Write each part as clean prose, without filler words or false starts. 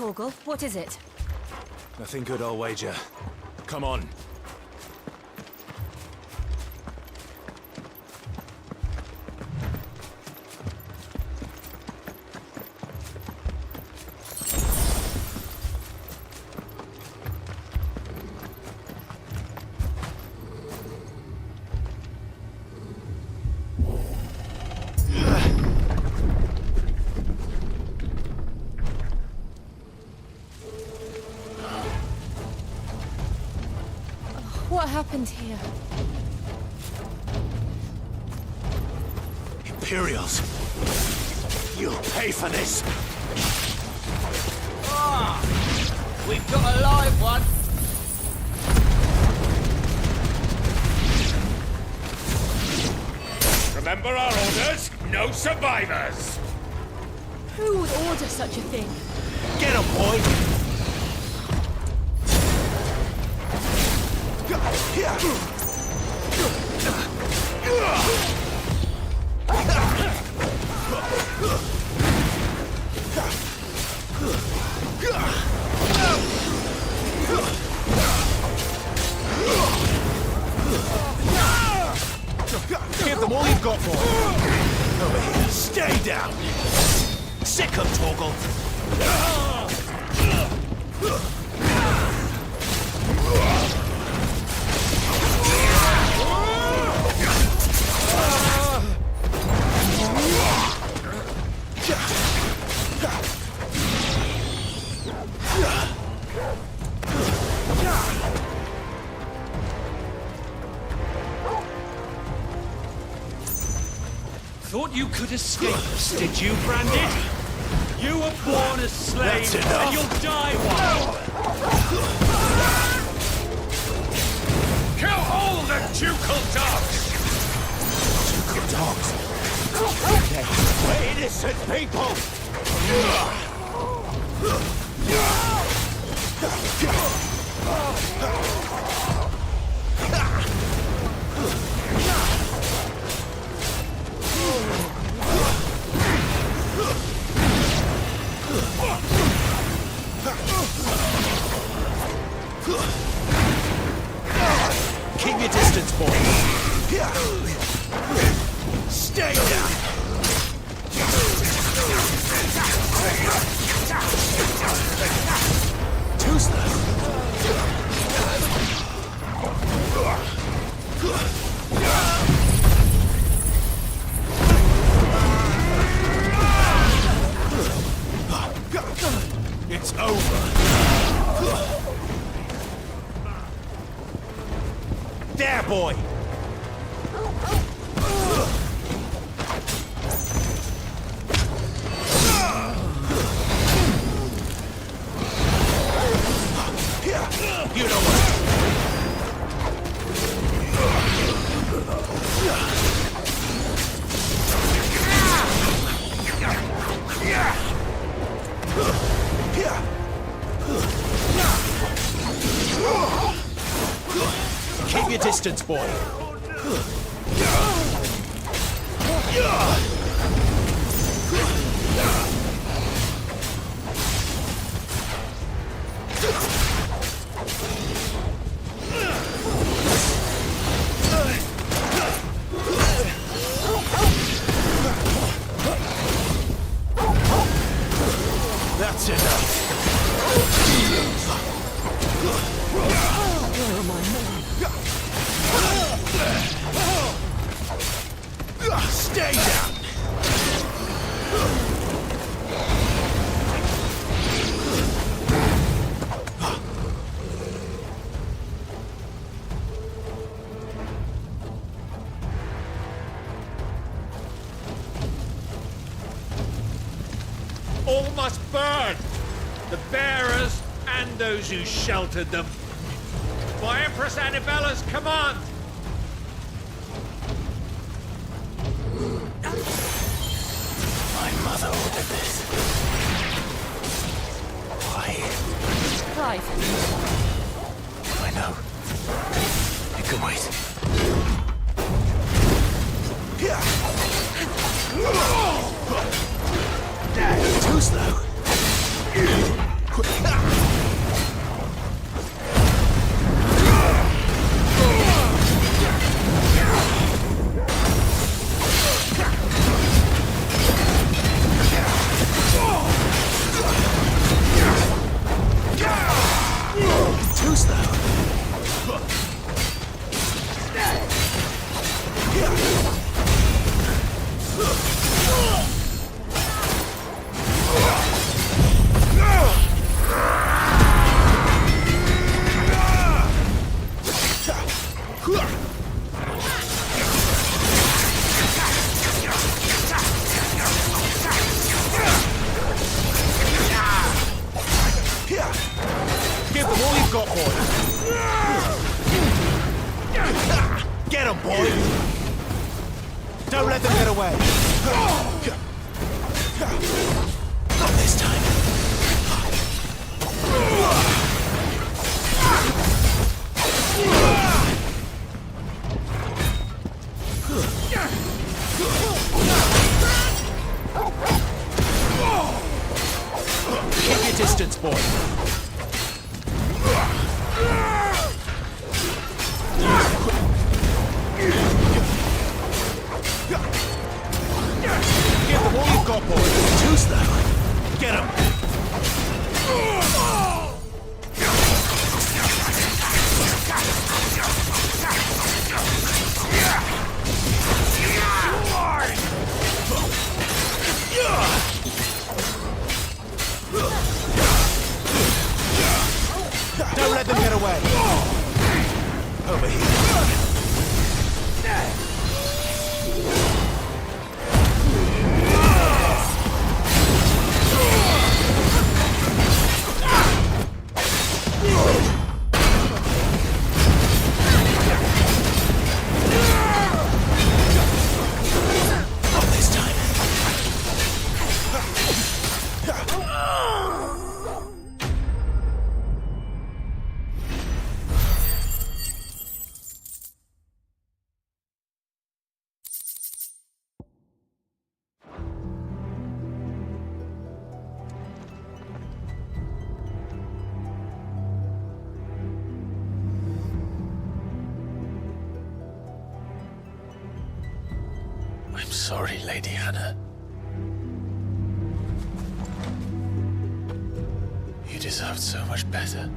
Torgal. What is it? Nothing good, I'll wager. Come on. What happened here? Imperials! You'll pay for this! Ah! We've got a live one! Remember our orders? No survivors! Who would order such a thing? Get him, boy! Give them all you've got for it. Over here. Stay down! Sick of Torgal! Thought you could escape us, did you, Branded? You were born a slave, and you'll die one! Kill all the ducal dogs! Ducal dogs? We're innocent people! Keep your distance, boy. Stay down. Too slow. It's over. There, boy! You know what? Keep your distance, boy. That's enough. Stay down! All must burn! The bearers and those who sheltered them. By Empress Annabella's command! My mother ordered this. Why? Clive. I know. It can wait. Too slow. Give them all you've got, boy. Get them, boy. Don't let them get away. Not this time. Keep your distance, boy. Give them all you've got, boy. Too slow. Get him. Don't let them get away. Over here. I'm sorry, Lady Hannah. You deserved so much better.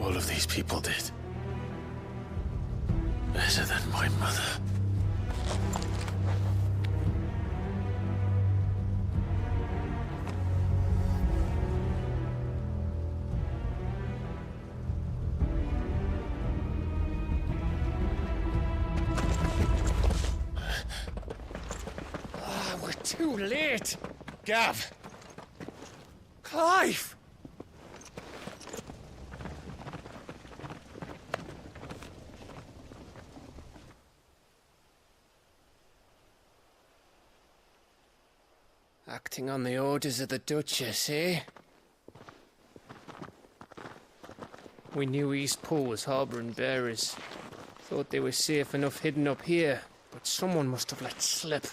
All of these people did. Better than my mother. Too late! Gav! Clive! Acting on the orders of the Duchess, eh? We knew Eastpool was harbouring bearers. Thought they were safe enough hidden up here, but someone must have let slip.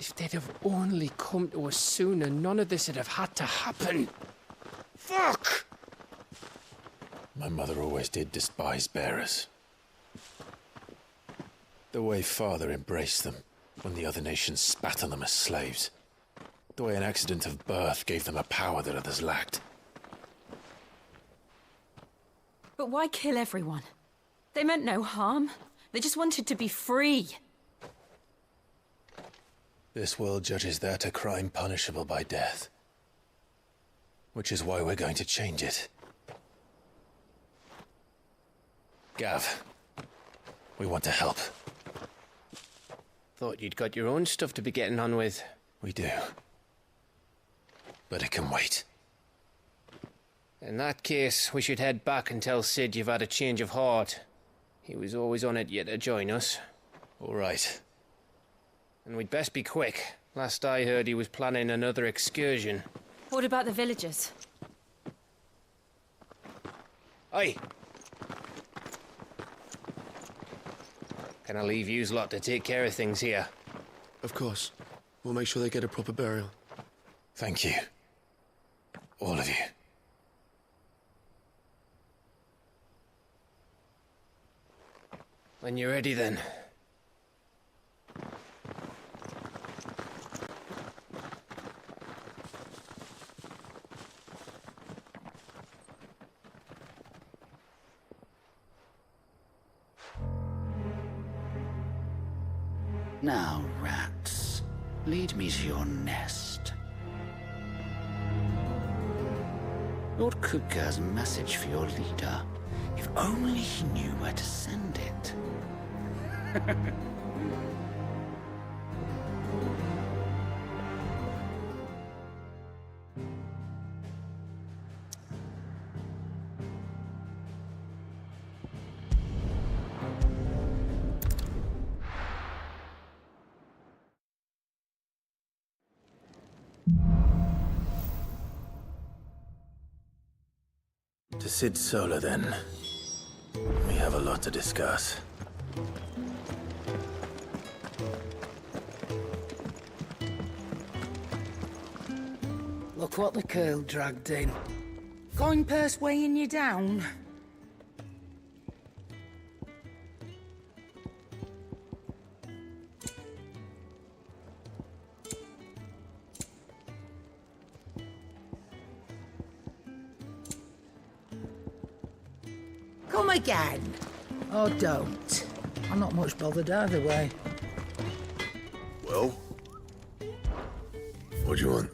If they'd have only come to us sooner, none of this would have had to happen. Fuck! My mother always did despise bearers. The way Father embraced them when the other nations spat on them as slaves. The way an accident of birth gave them a power that others lacked. But why kill everyone? They meant no harm. They just wanted to be free. This world judges that a crime punishable by death. Which is why we're going to change it. Gav, we want to help. Thought you'd got your own stuff to be getting on with. We do. But it can wait. In that case, we should head back and tell Sid you've had a change of heart. He was always on it yet to join us. All right. And we'd best be quick. Last I heard, he was planning another excursion. What about the villagers? Aye. Can I leave yous lot to take care of things here? Of course. We'll make sure they get a proper burial. Thank you. All of you. When you're ready, then. Now, rats, lead me to your nest. Lord Kupka has a message for your leader. If only he knew where to send it. To Sid Solar, then. We have a lot to discuss. Look what the curl dragged in. Coin purse weighing you down? Come again. Or don't. I'm not much bothered either way. Well? What do you want?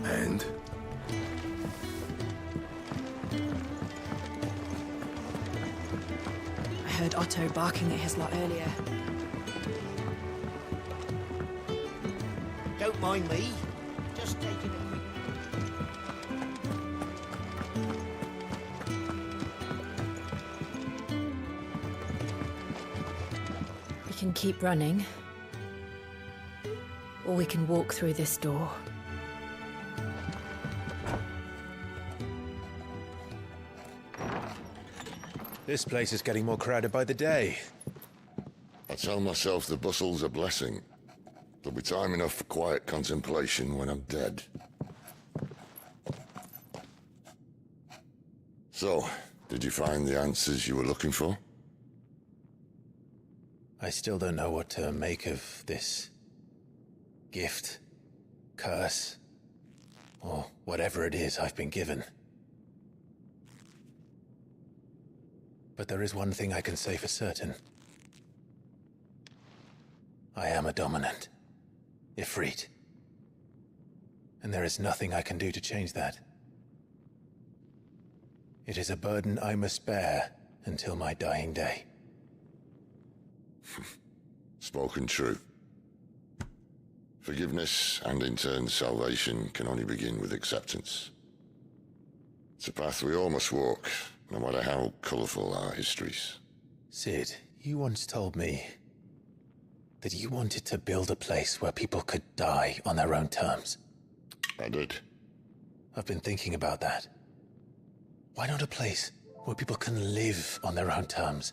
And? I heard Otto barking at his lot earlier. Don't mind me. Just taking a quick... We can keep running. Or we can walk through this door. This place is getting more crowded by the day. I tell myself the bustle's a blessing. There'll be time enough for quiet contemplation when I'm dead. So, did you find the answers you were looking for? I still don't know what to make of this gift, curse, or whatever it is I've been given. But there is one thing I can say for certain. I am a dominant, Ifrit. And there is nothing I can do to change that. It is a burden I must bear until my dying day. Spoken true. Forgiveness, and in turn salvation, can only begin with acceptance. It's a path we all must walk, no matter how colourful our histories. Sid, you once told me that you wanted to build a place where people could die on their own terms. I did. I've been thinking about that. Why not a place where people can live on their own terms?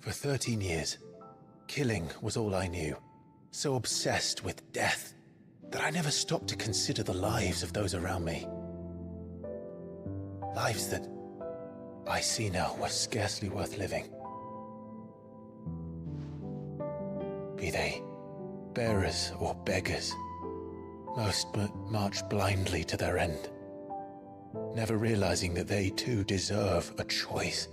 For 13 years, killing was all I knew. So obsessed with death that I never stopped to consider the lives of those around me. Lives that I see now were scarcely worth living. Be they bearers or beggars, most march blindly to their end, never realizing that they too deserve a choice.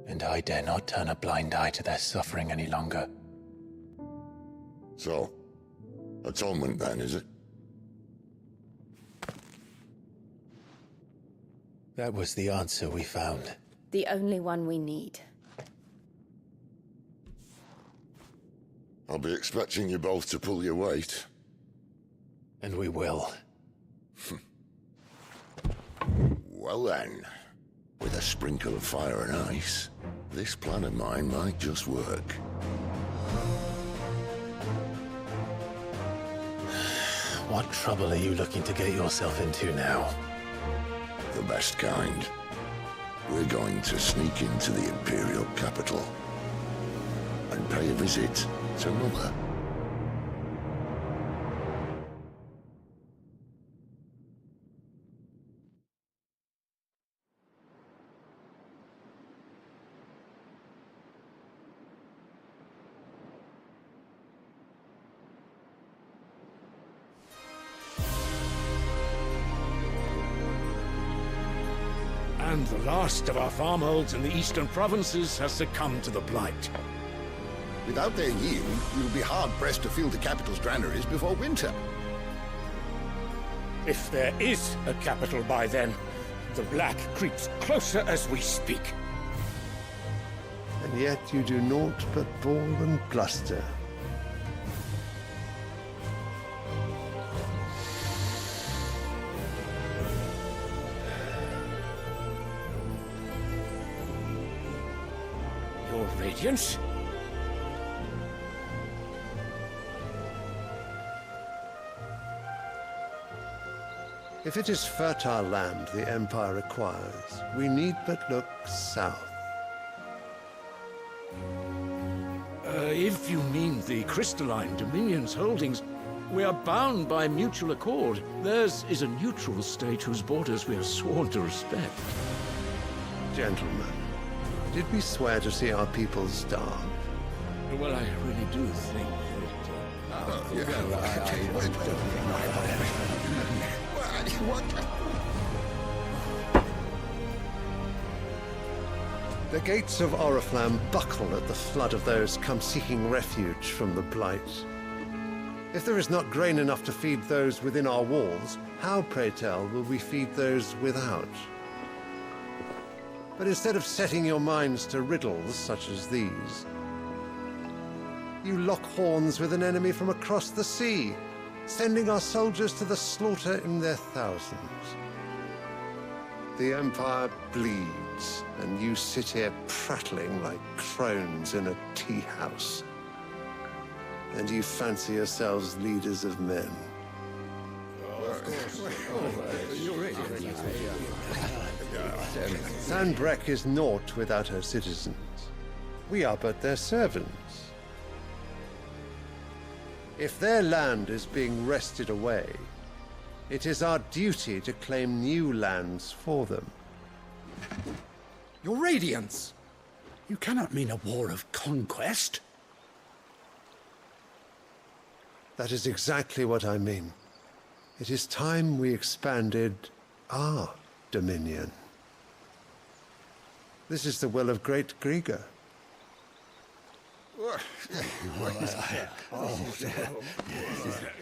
And I dare not turn a blind eye to their suffering any longer. So, atonement then, is it? That was the answer we found. The only one we need. I'll be expecting you both to pull your weight. And we will. Well then, with a sprinkle of fire and ice, this plan of mine might just work. What trouble are you looking to get yourself into now? The best kind. We're going to sneak into the Imperial capital and pay a visit to Mother. And the last of our farmholds in the eastern provinces has succumbed to the blight. Without their yield, you'll be hard-pressed to fill the capital's granaries before winter. If there is a capital by then, the black creeps closer as we speak. And yet you do naught but bawl and bluster. Your Radiance? If it is fertile land the Empire requires, we need but look south. If you mean the crystalline Dominion's holdings, we are bound by mutual accord. Theirs is a neutral state whose borders we are sworn to respect. Gentlemen, did we swear to see our people starve? Well, I really do think The gates of Oriflamme buckle at the flood of those come seeking refuge from the blight. If there is not grain enough to feed those within our walls, how, pray tell, will we feed those without? But instead of setting your minds to riddles such as these, you lock horns with an enemy from across the sea, sending our soldiers to the slaughter in their thousands. The Empire bleeds, and you sit here prattling like crones in a tea house. And you fancy yourselves leaders of men. Sandbreck is naught without her citizens. We are but their servants. If their land is being wrested away, it is our duty to claim new lands for them. Your Radiance! You cannot mean a war of conquest. That is exactly what I mean. It is time we expanded our dominion. This is the will of great Grieger.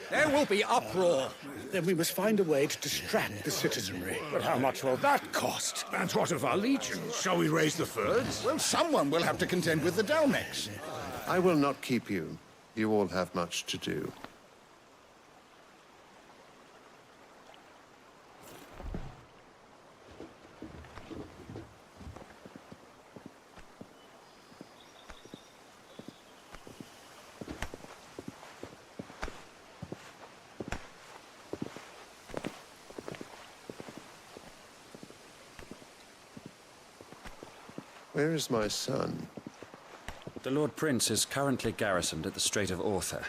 There will be uproar. Then we must find a way to distract the citizenry. But how much will that cost? And what of our legions? Shall we raise the furs? Well, someone will have to contend with the Dalmex. I will not keep you. You all have much to do. Where is my son? The Lord Prince is currently garrisoned at the Strait of Author.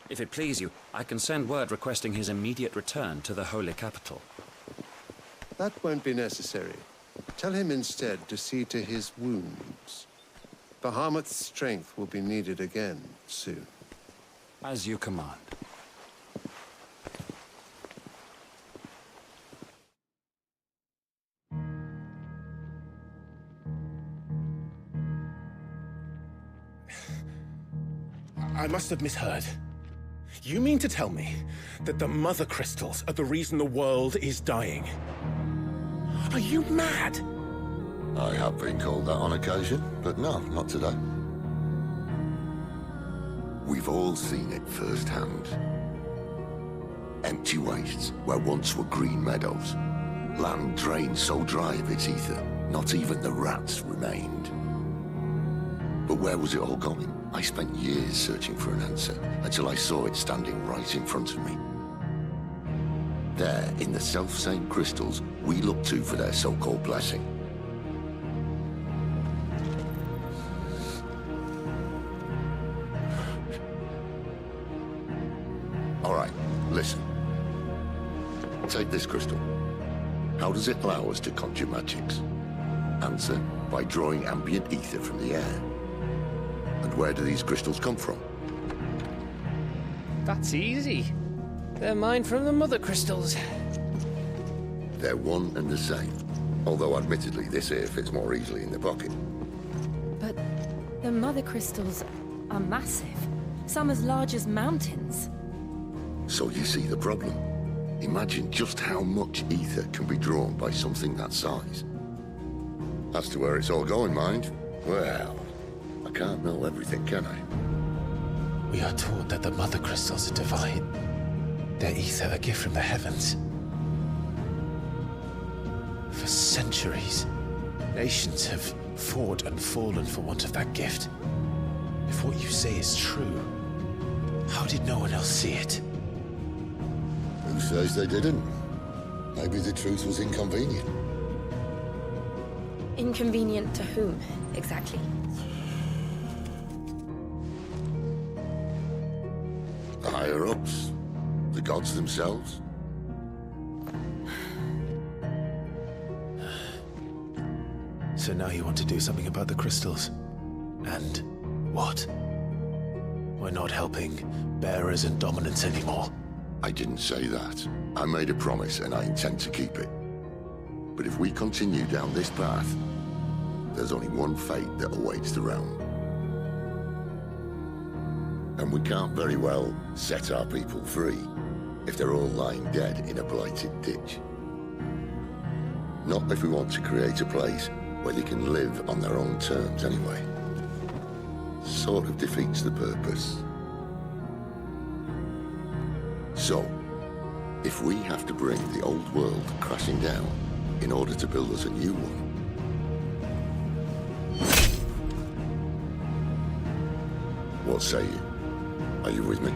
If it please you, I can send word requesting his immediate return to the Holy Capital. That won't be necessary. Tell him instead to see to his wounds. Bahamut's strength will be needed again soon. As you command. I must have misheard. You mean to tell me that the Mother Crystals are the reason the world is dying? Are you mad? I have been called that on occasion, but no, not today. We've all seen it firsthand. Empty wastes where once were green meadows. Land drained so dry of its ether, not even the rats remained. But where was it all going? I spent years searching for an answer, until I saw it standing right in front of me. There, in the self-same crystals we look to for their so-called blessing. All right, listen. Take this crystal. How does it allow us to conjure magics? Answer, by drawing ambient ether from the air. And where do these crystals come from? That's easy. They're mine from the Mother Crystals. They're one and the same. Although admittedly this here fits more easily in the pocket. But the mother crystals are massive. Some as large as mountains. So you see the problem. Imagine just how much ether can be drawn by something that size. As to where it's all going, mind, well, I can't know everything, can I? We are taught that the mother crystals are divine. Their ether a gift from the heavens. For centuries, nations have fought and fallen for want of that gift. If what you say is true, how did no one else see it? Who says they didn't? Maybe the truth was inconvenient. Inconvenient to whom, exactly? The higher-ups? The gods themselves? So now you want to do something about the crystals? And what? We're not helping bearers and dominants anymore. I didn't say that. I made a promise and I intend to keep it. But if we continue down this path, there's only one fate that awaits the realm. And we can't very well set our people free if they're all lying dead in a blighted ditch. Not if we want to create a place where they can live on their own terms anyway. Sort of defeats the purpose. So, if we have to bring the old world crashing down in order to build us a new one, what say you? Are you with me?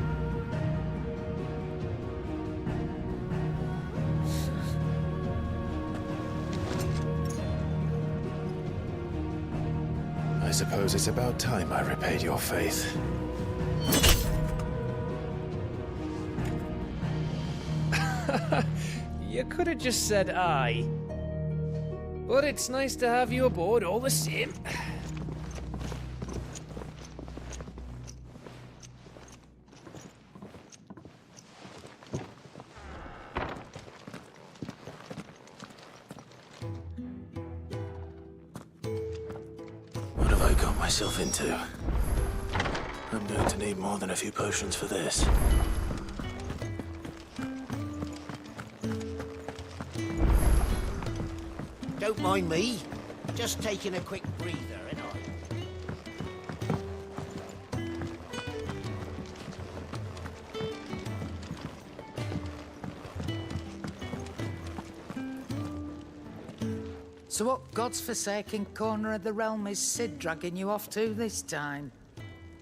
I suppose it's about time I repaid your faith. You could have just said aye. But it's nice to have you aboard all the same. What have I got myself into? I'm going to need more than a few potions for this. Don't mind me. Just taking a quick breather, ain't I? So what God's forsaken corner of the realm is Sid dragging you off to this time?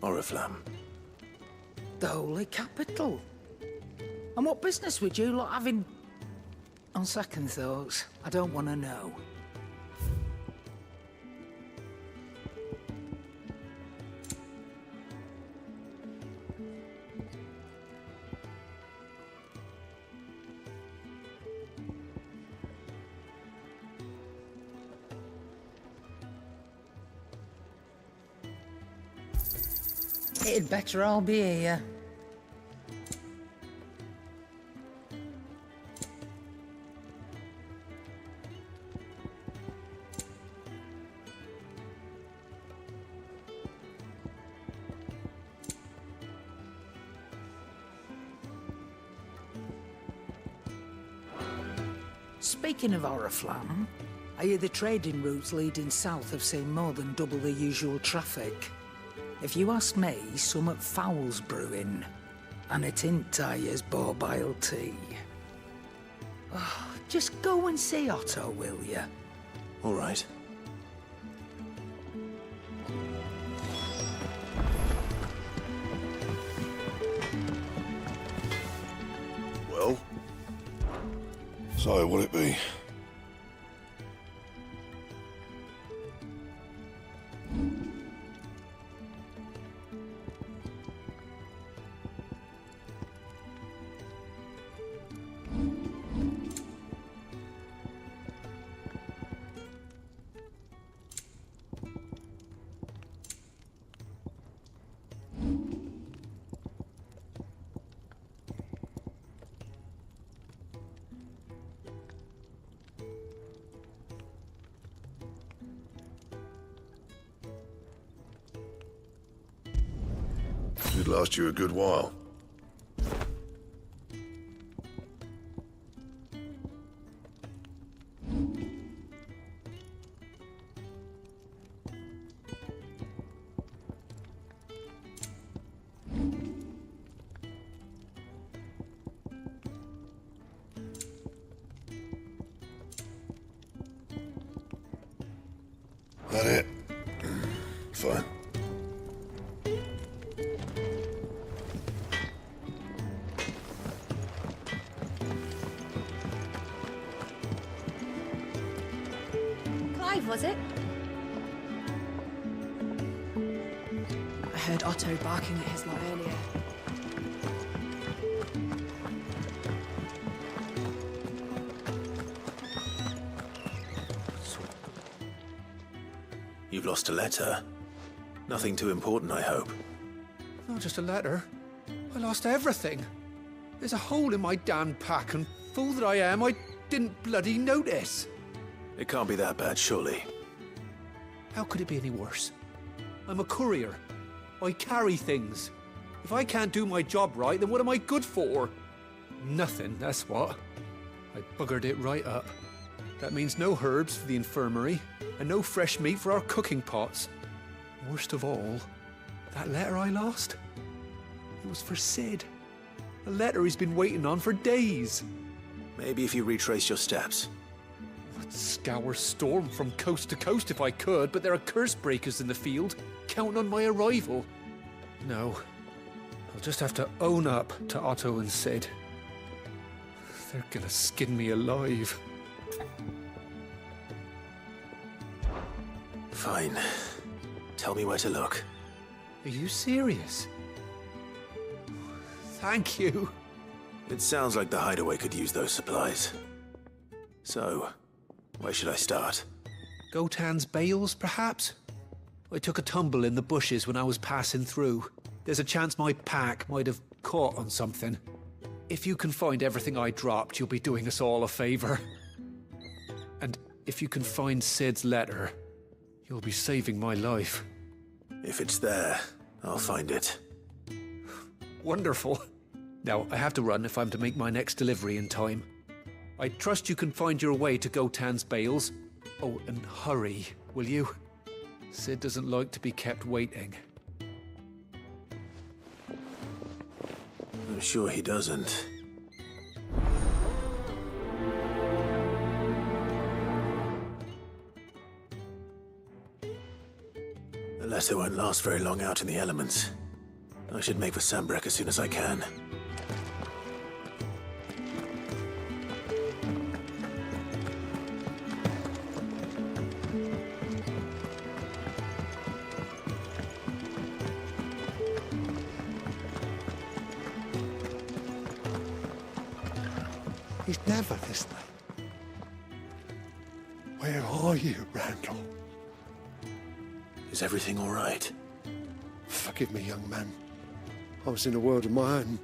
Oriflamme. The Holy Capital. And what business would you lot have in... On second thoughts, I don't want to know. It'd better all be here. Speaking of Oriflamme, I hear the trading routes leading south have seen more than double the usual traffic. If you ask me, summat foul's brewing, and it ain't Tyre's borbile tea. Oh, just go and see Otto, will you? All right. Well? So, will it be? Should last you a good while. That it? Fine. Clive, was it? I heard Otto barking at his lot earlier. You've lost a letter. Nothing too important, I hope. Not just a letter. I lost everything. There's a hole in my damn pack, and fool that I am, I didn't bloody notice. It can't be that bad, surely. How could it be any worse? I'm a courier. I carry things. If I can't do my job right, then what am I good for? Nothing, that's what. I buggered it right up. That means no herbs for the infirmary, and no fresh meat for our cooking pots. Worst of all, that letter I lost, it was for Sid. A letter he's been waiting on for days. Maybe if you retrace your steps. I'd scour Storm from coast to coast if I could, but there are curse breakers in the field, counting on my arrival. No, I'll just have to own up to Otto and Sid. They're gonna skin me alive. Fine. Tell me where to look. Are you serious? Thank you. It sounds like the hideaway could use those supplies. So, where should I start? Gotan's bales, perhaps? I took a tumble in the bushes when I was passing through. There's a chance my pack might have caught on something. If you can find everything I dropped, you'll be doing us all a favor. And if you can find Sid's letter, you'll be saving my life. If it's there, I'll find it. Wonderful. Now, I have to run if I'm to make my next delivery in time. I trust you can find your way to Gotan's bales. Oh, and hurry, will you? Sid doesn't like to be kept waiting. I'm sure he doesn't. The letter won't last very long out in the elements. I should make for Sambrek as soon as I can. He's never this late. Where are you, Randall? Is everything all right? Forgive me, young man. I was in a world of my own.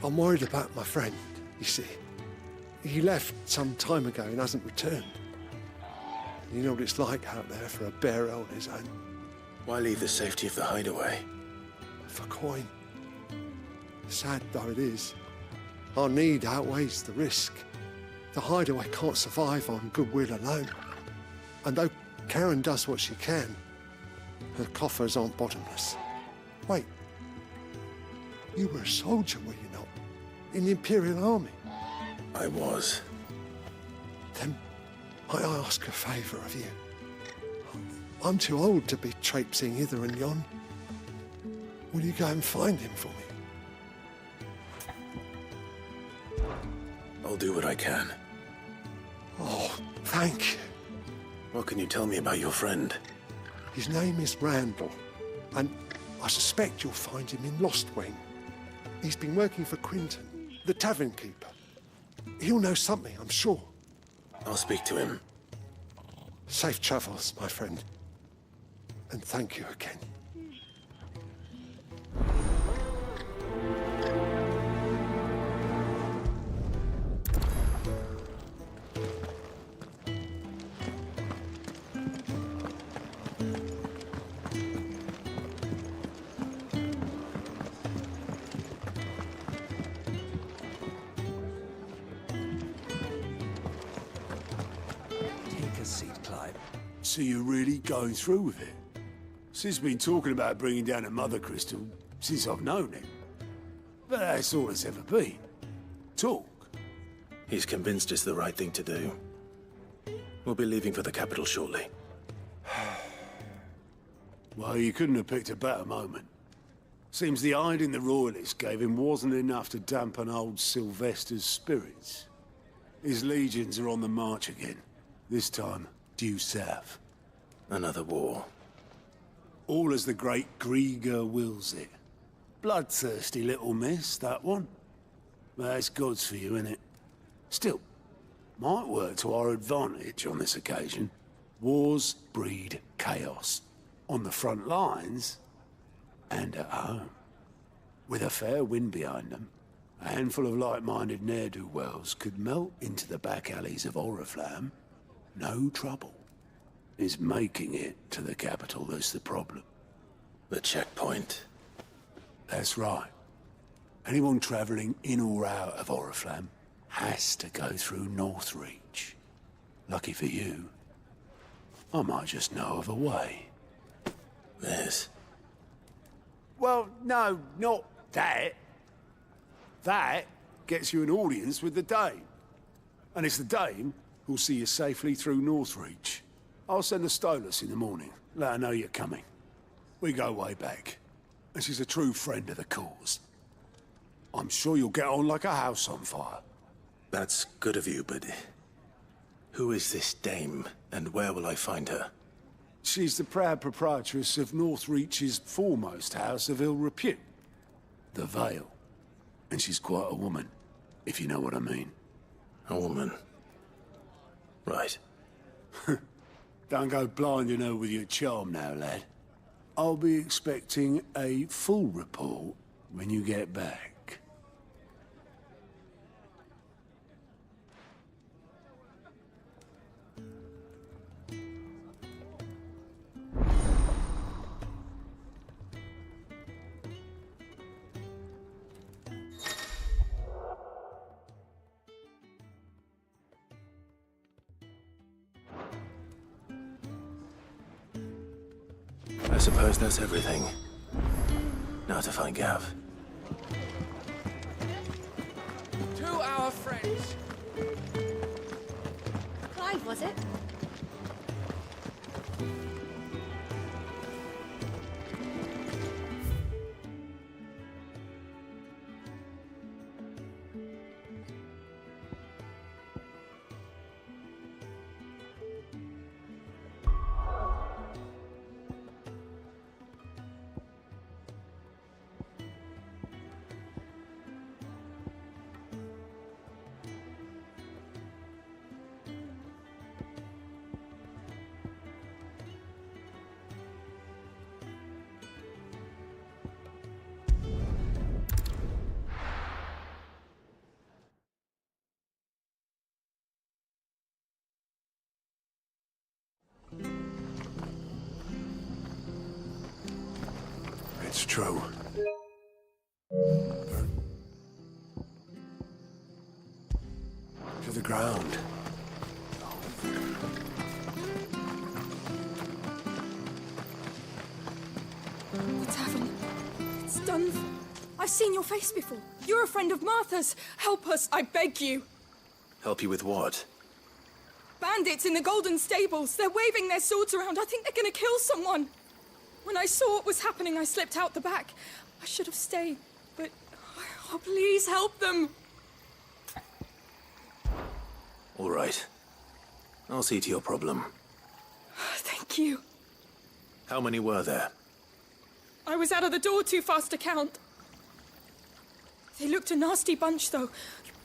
I'm worried about my friend, you see. He left some time ago and hasn't returned. You know what it's like out there for a bear on his own. Why leave the safety of the hideaway? For coin. Sad though it is, our need outweighs the risk. The hideaway can't survive on goodwill alone. And though Karen does what she can, her coffers aren't bottomless. Wait, you were a soldier, were you not? In the Imperial Army? I was. Then might I ask a favour of you? I'm too old to be traipsing hither and yon. Will you go and find him for me? I'll do what I can. Oh, thank you. What can you tell me about your friend? His name is Randall, and I suspect you'll find him in Lost Wing. He's been working for Quinton, the tavern keeper. He'll know something, I'm sure. I'll speak to him. Safe travels, my friend. And thank you again. So you're really going through with it? Sid's been talking about bringing down a mother crystal since I've known him. But that's all it's ever been. Talk. He's convinced it's the right thing to do. We'll be leaving for the capital shortly. Well, you couldn't have picked a better moment. Seems the hiding the Royalists gave him wasn't enough to dampen old Sylvester's spirits. His legions are on the march again. This time, due south. Another war. All as the great Grieger wills it. Bloodthirsty little miss, that one. But that's God's for you, innit? Still, might work to our advantage on this occasion. Wars breed chaos. On the front lines, and at home. With a fair wind behind them, a handful of like-minded ne'er-do-wells could melt into the back alleys of Oriflamme. No trouble. It's making it to the capital that's the problem. The checkpoint. That's right. Anyone travelling in or out of Oriflamme has to go through Northreach. Lucky for you, I might just know of a way. Yes. Well, no, not that. That gets you an audience with the Dame. And it's the Dame who'll see you safely through Northreach. I'll send the Stolas in the morning. Let her know you're coming. We go way back. And she's a true friend of the cause. I'm sure you'll get on like a house on fire. That's good of you, but... who is this Dame, and where will I find her? She's the proud proprietress of Northreach's foremost house of ill repute. The Vale. And she's quite a woman, if you know what I mean. A woman. Right. Don't go blinding her with your charm now, lad. I'll be expecting a full report when you get back. I suppose that's everything. Now to find Gav. To our friends. Clive, was it? It's true. To the ground. What's happened? It's done. I've seen your face before. You're a friend of Martha's. Help us, I beg you. Help you with what? Bandits in the Golden Stables. They're waving their swords around. I think they're gonna kill someone. When I saw what was happening, I slipped out the back. I should have stayed, but... oh, please help them. All right. I'll see to your problem. Thank you. How many were there? I was out of the door too fast to count. They looked a nasty bunch, though.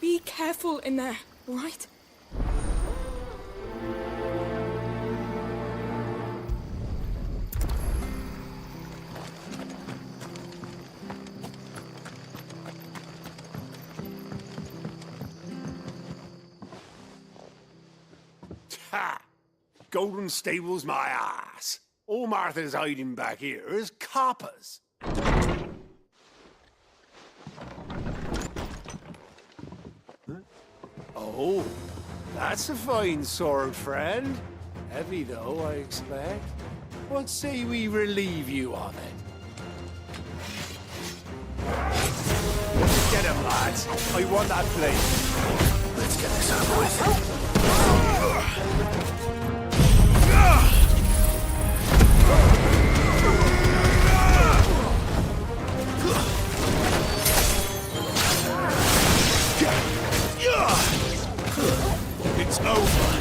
Be careful in there, all right? Ha! Golden Stables my ass. All Martha's hiding back here is coppers. Oh, that's a fine sword, friend. Heavy though, I expect. What say we relieve you of it? Get him, lads. I want that plate. Let's get this over with. It's over.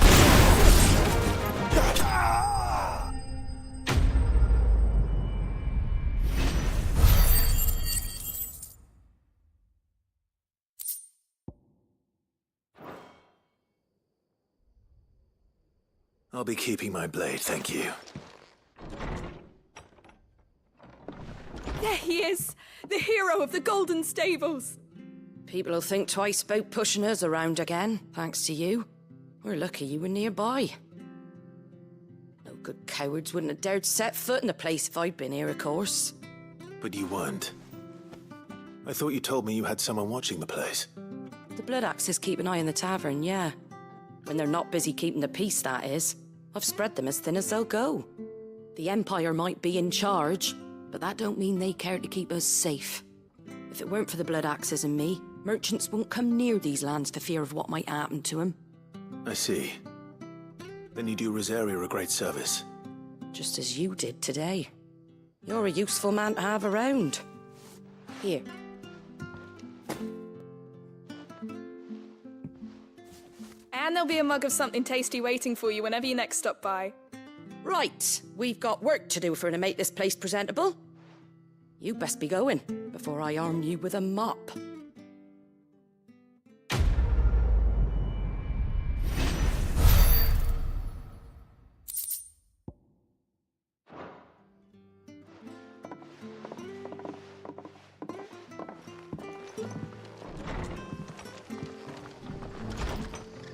I'll be keeping my blade, thank you. There he is! The hero of the Golden Stables! People will think twice about pushing us around again, thanks to you. We're lucky you were nearby. No good cowards wouldn't have dared set foot in the place if I'd been here, of course. But you weren't. I thought you told me you had someone watching the place. The Blood Axes keep an eye on the tavern, yeah. When they're not busy keeping the peace, that is. I've spread them as thin as they'll go. The Empire might be in charge, but that don't mean they care to keep us safe. If it weren't for the Blood Axes and me, merchants won't come near these lands for fear of what might happen to them. I see. Then you do Rosaria a great service. Just as you did today. You're a useful man to have around. Here. And there'll be a mug of something tasty waiting for you whenever you next stop by. Right, we've got work to do for to make this place presentable. You best be going, before I arm you with a mop.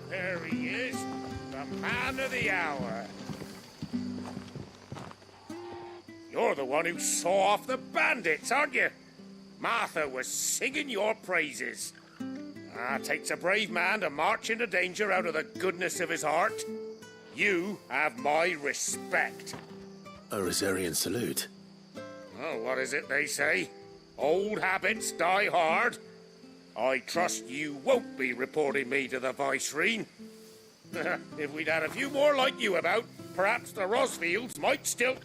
There he is, the man of the hour. You're the one who saw off the bandits, aren't you? Martha was singing your praises. Takes a brave man to march into danger out of the goodness of his heart. You have my respect. A Rosarian salute. Oh, what is it they say? Old habits die hard. I trust you won't be reporting me to the Viceroy. If we'd had a few more like you about, perhaps the Rosfields might still...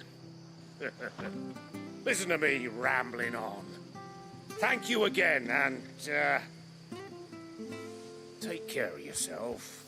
Listen to me rambling on. Thank you again, and, take care of yourself.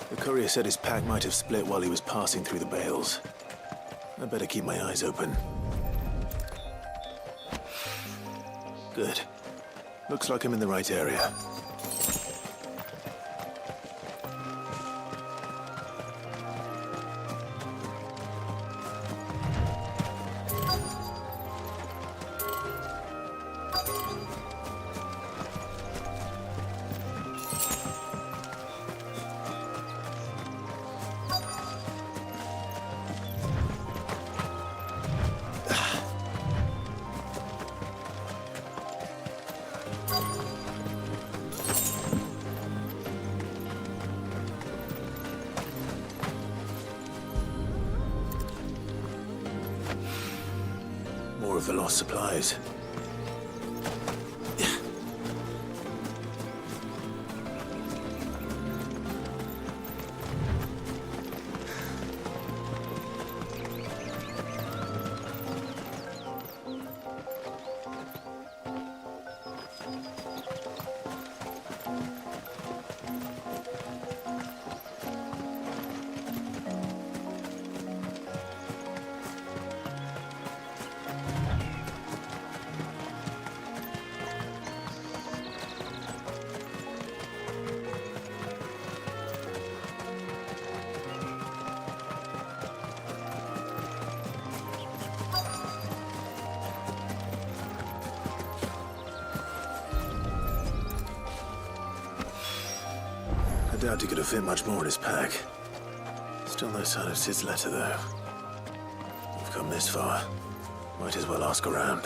The courier said his pack might have split while he was passing through the bales. I better keep my eyes open. Good. Looks like I'm in the right area. More of the lost supplies. I doubt he could have fit much more in his pack. Still no sign of Sid's letter, though. We've come this far. Might as well ask around.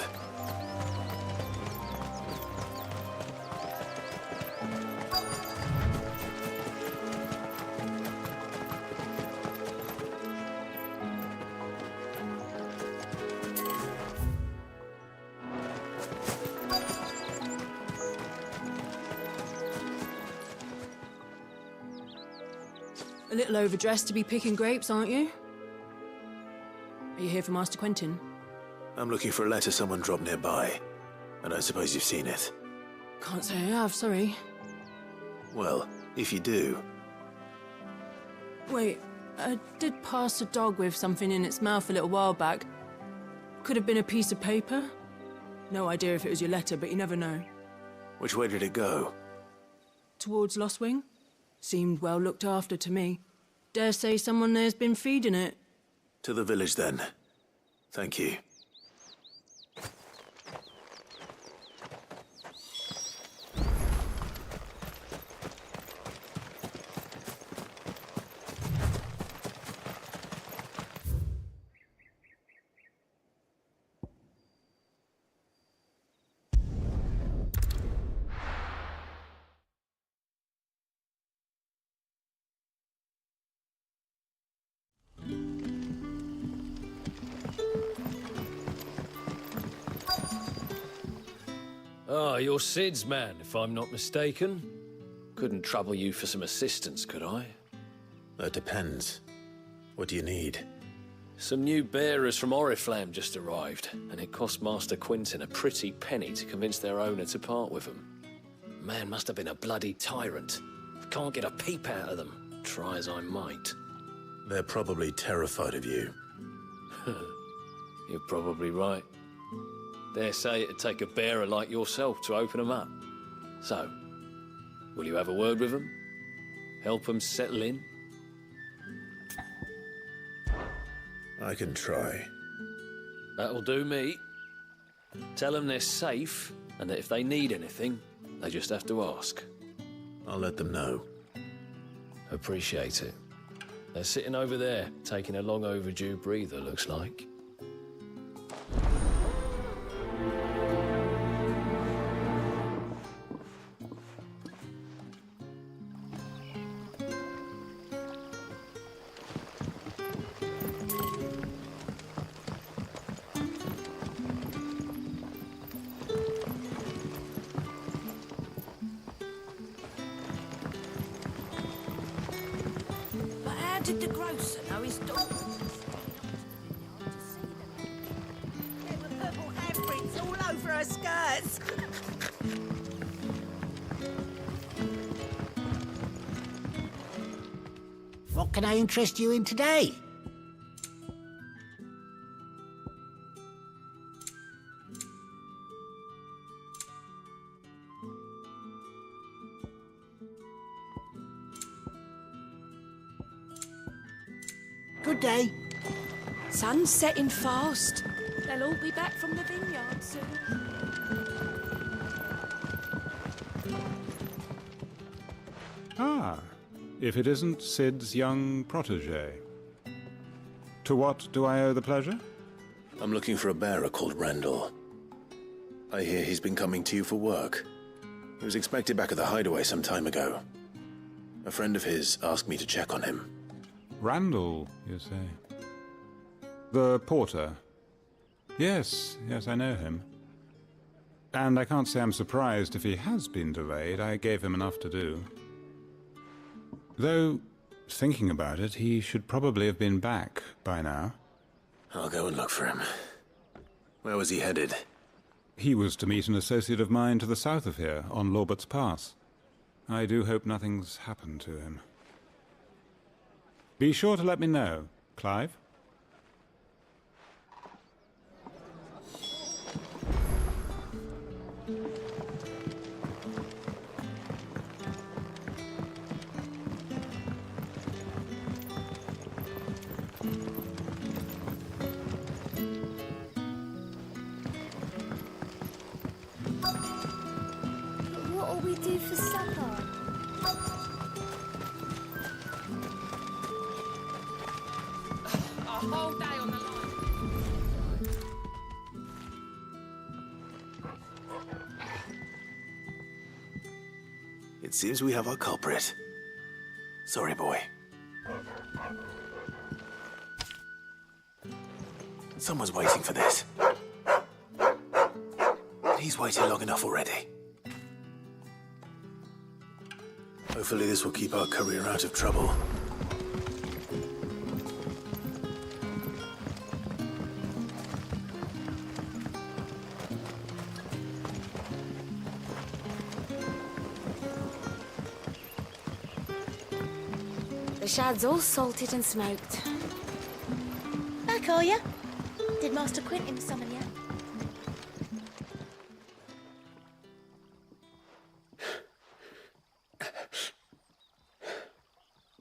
A little overdressed to be picking grapes, aren't you? Are you here for Master Quentin? I'm looking for a letter someone dropped nearby. I don't suppose you've seen it. Can't say I have, sorry. Well, if you do, Wait, I did pass a dog with something in its mouth a little while back. Could have been a piece of paper. No idea if it was your letter, but you never know. which way did it go? Towards Lostwing. Seemed well looked after to me. Dare say someone there's been feeding it. To the village, then. Thank you. Ah, you're Sid's man, if I'm not mistaken. Couldn't trouble you for some assistance, could I? That depends. What do you need? Some new bearers from Oriflamme just arrived, and it cost Master Quentin a pretty penny to convince their owner to part with them. Man must have been a bloody tyrant. Can't get a peep out of them, try as I might. They're probably terrified of you. You're probably right. Dare say it'd take a bearer like yourself to open them up. So, will you have a word with them? Help them settle in? I can try. That'll do me. Tell them they're safe, and that if they need anything, they just have to ask. I'll let them know. Appreciate it. They're sitting over there, taking a long overdue breather, looks like. Did the grocer know his dog? There were purple handprints all over her skirts. What can I interest you in today? Good day. Sun's setting fast. They'll all be back from the vineyard soon. Ah, if it isn't Sid's young protege. To what do I owe the pleasure? I'm looking for a bearer called Randall. I hear he's been coming to you for work. He was expected back at the hideaway some time ago. A friend of his asked me to check on him. Randall, you say? The porter? Yes, I know him. And I can't say I'm surprised if he has been delayed. I gave him enough to do. Though, thinking about it, he should probably have been back by now. I'll go and look for him. Where was he headed? He was to meet an associate of mine to the south of here, on Lorbert's Pass. I do hope nothing's happened to him. Be sure to let me know, Clive. What'll we do for supper? seems we have our culprit. Sorry, boy. Someone's waiting for this. He's waited long enough already. Hopefully this will keep our courier out of trouble. The shad's all salted and smoked. Back, are ya? Did Master Quentin summon ya?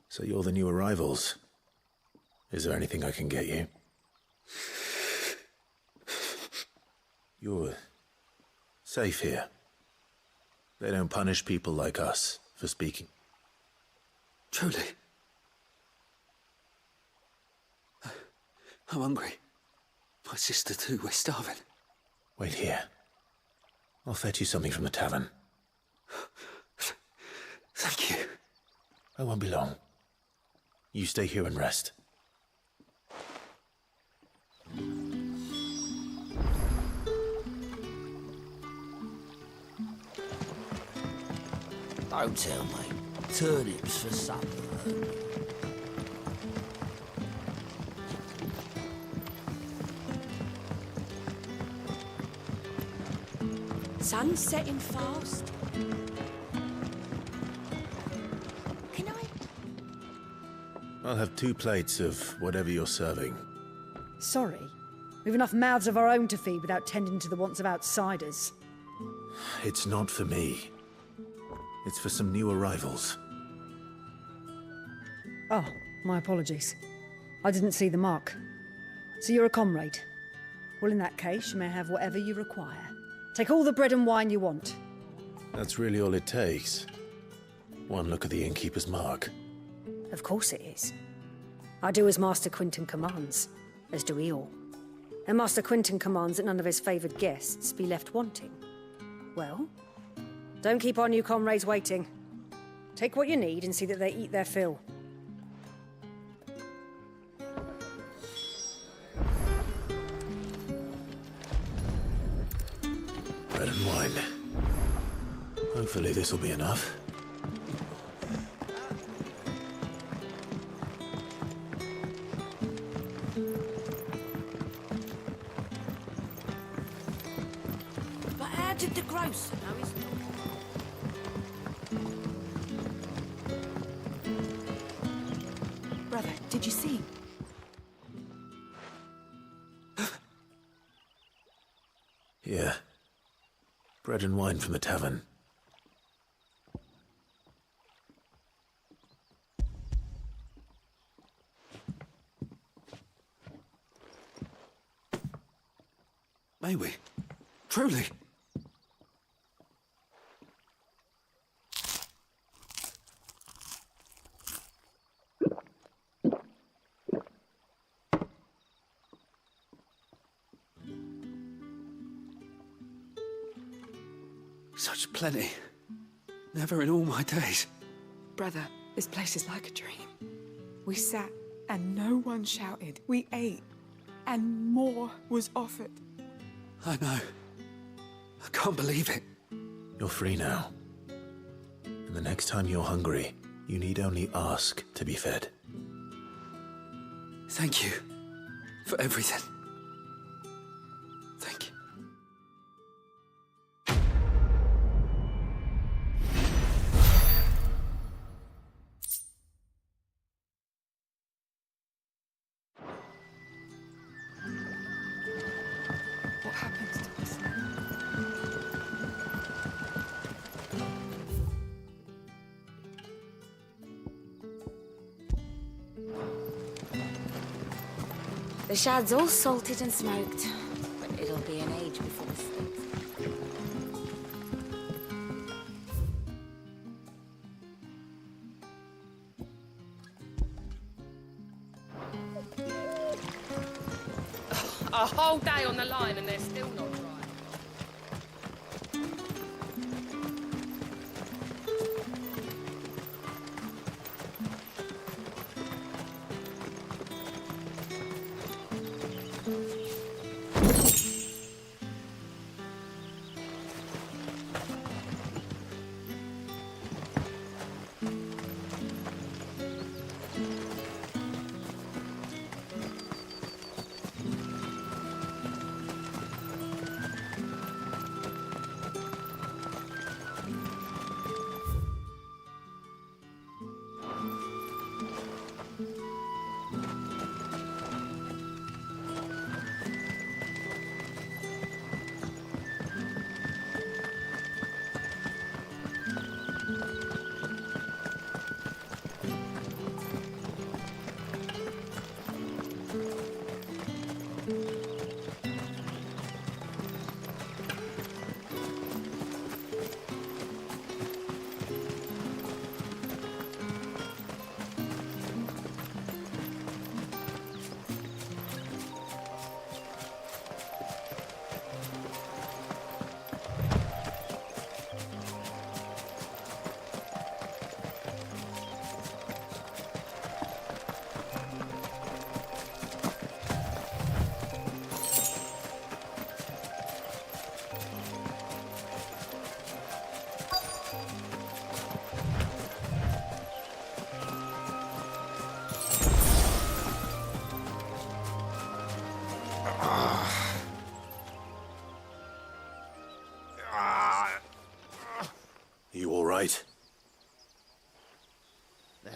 So you're the new arrivals. Is there anything I can get you? You're safe here. They don't punish people like us for speaking. Truly. I'm hungry. My sister too, we're starving. Wait here. I'll fetch you something from the tavern. Thank you. I won't be long. You stay here and rest. Don't tell me. Turnips for supper. Sun's setting fast. Can I? I'll have 2 plates of whatever you're serving. Sorry. We've enough mouths of our own to feed without tending to the wants of outsiders. It's not for me. It's for some new arrivals. Oh, my apologies. I didn't see the mark. So you're a comrade? Well, in that case, you may have whatever you require. Take all the bread and wine you want. That's really all it takes. One look at the innkeeper's mark. Of course it is. I do as Master Quentin commands, as do we all. And Master Quentin commands that none of his favoured guests be left wanting. Well, don't keep our new comrades waiting. Take what you need and see that they eat their fill. Bread and wine. Hopefully this will be enough. But how did the grocer know he's not? Brother, did you see? Here. Bread and wine from the tavern. May we? Truly? Such plenty. Never in all my days. Brother, this place is like a dream. We sat and no one shouted. We ate and more was offered. I know. I can't believe it. You're free now. And the next time you're hungry, you need only ask to be fed. Thank you for everything. Thank you. What happens to us now? The shad's all salted and smoked, but it'll be an age before it sticks. A whole day on the line and they're still not dry.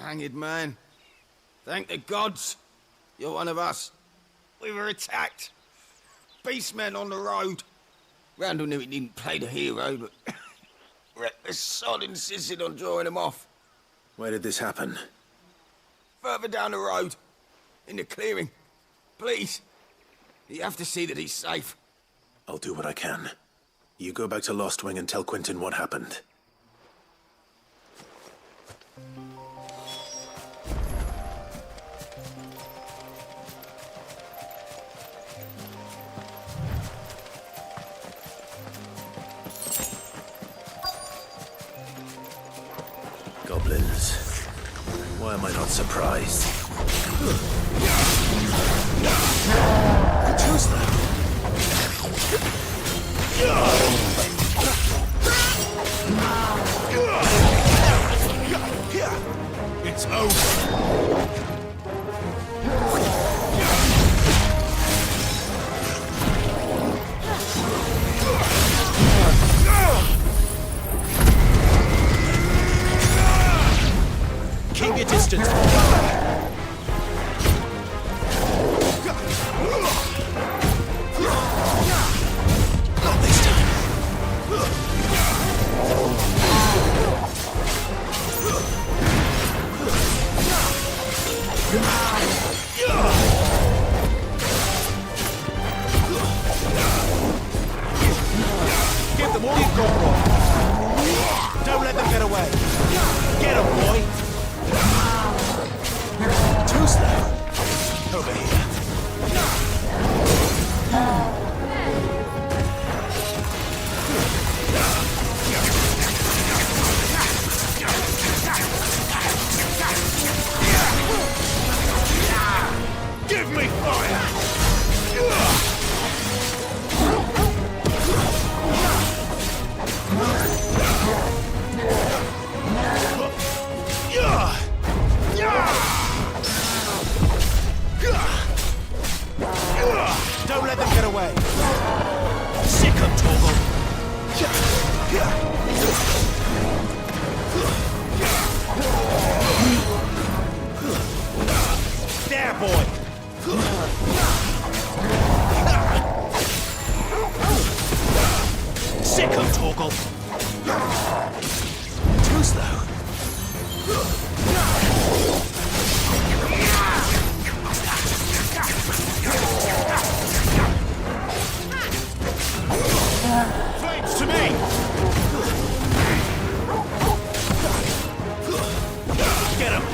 hanged man. Thank the gods. You're one of us. We were attacked. Beastmen on the road. Randall knew he didn't play the hero, but reckless sod insisted on drawing him off. Where did this happen? Further down the road. In the clearing. Please. You have to see that he's safe. I'll do what I can. You go back to Lost Wing and tell Quentin what happened. Goblins. Why am I not surprised? Who's that? It's over. Keep your distance. Not this time. Give them all you've got, Rob. Don't let them get away. Get 'em, boy. Too slow. Over here. Give me fire! Don't let them get away. Sick of Torgal. There, boy. Sick of Torgal. Too slow. Flames to me! Get him!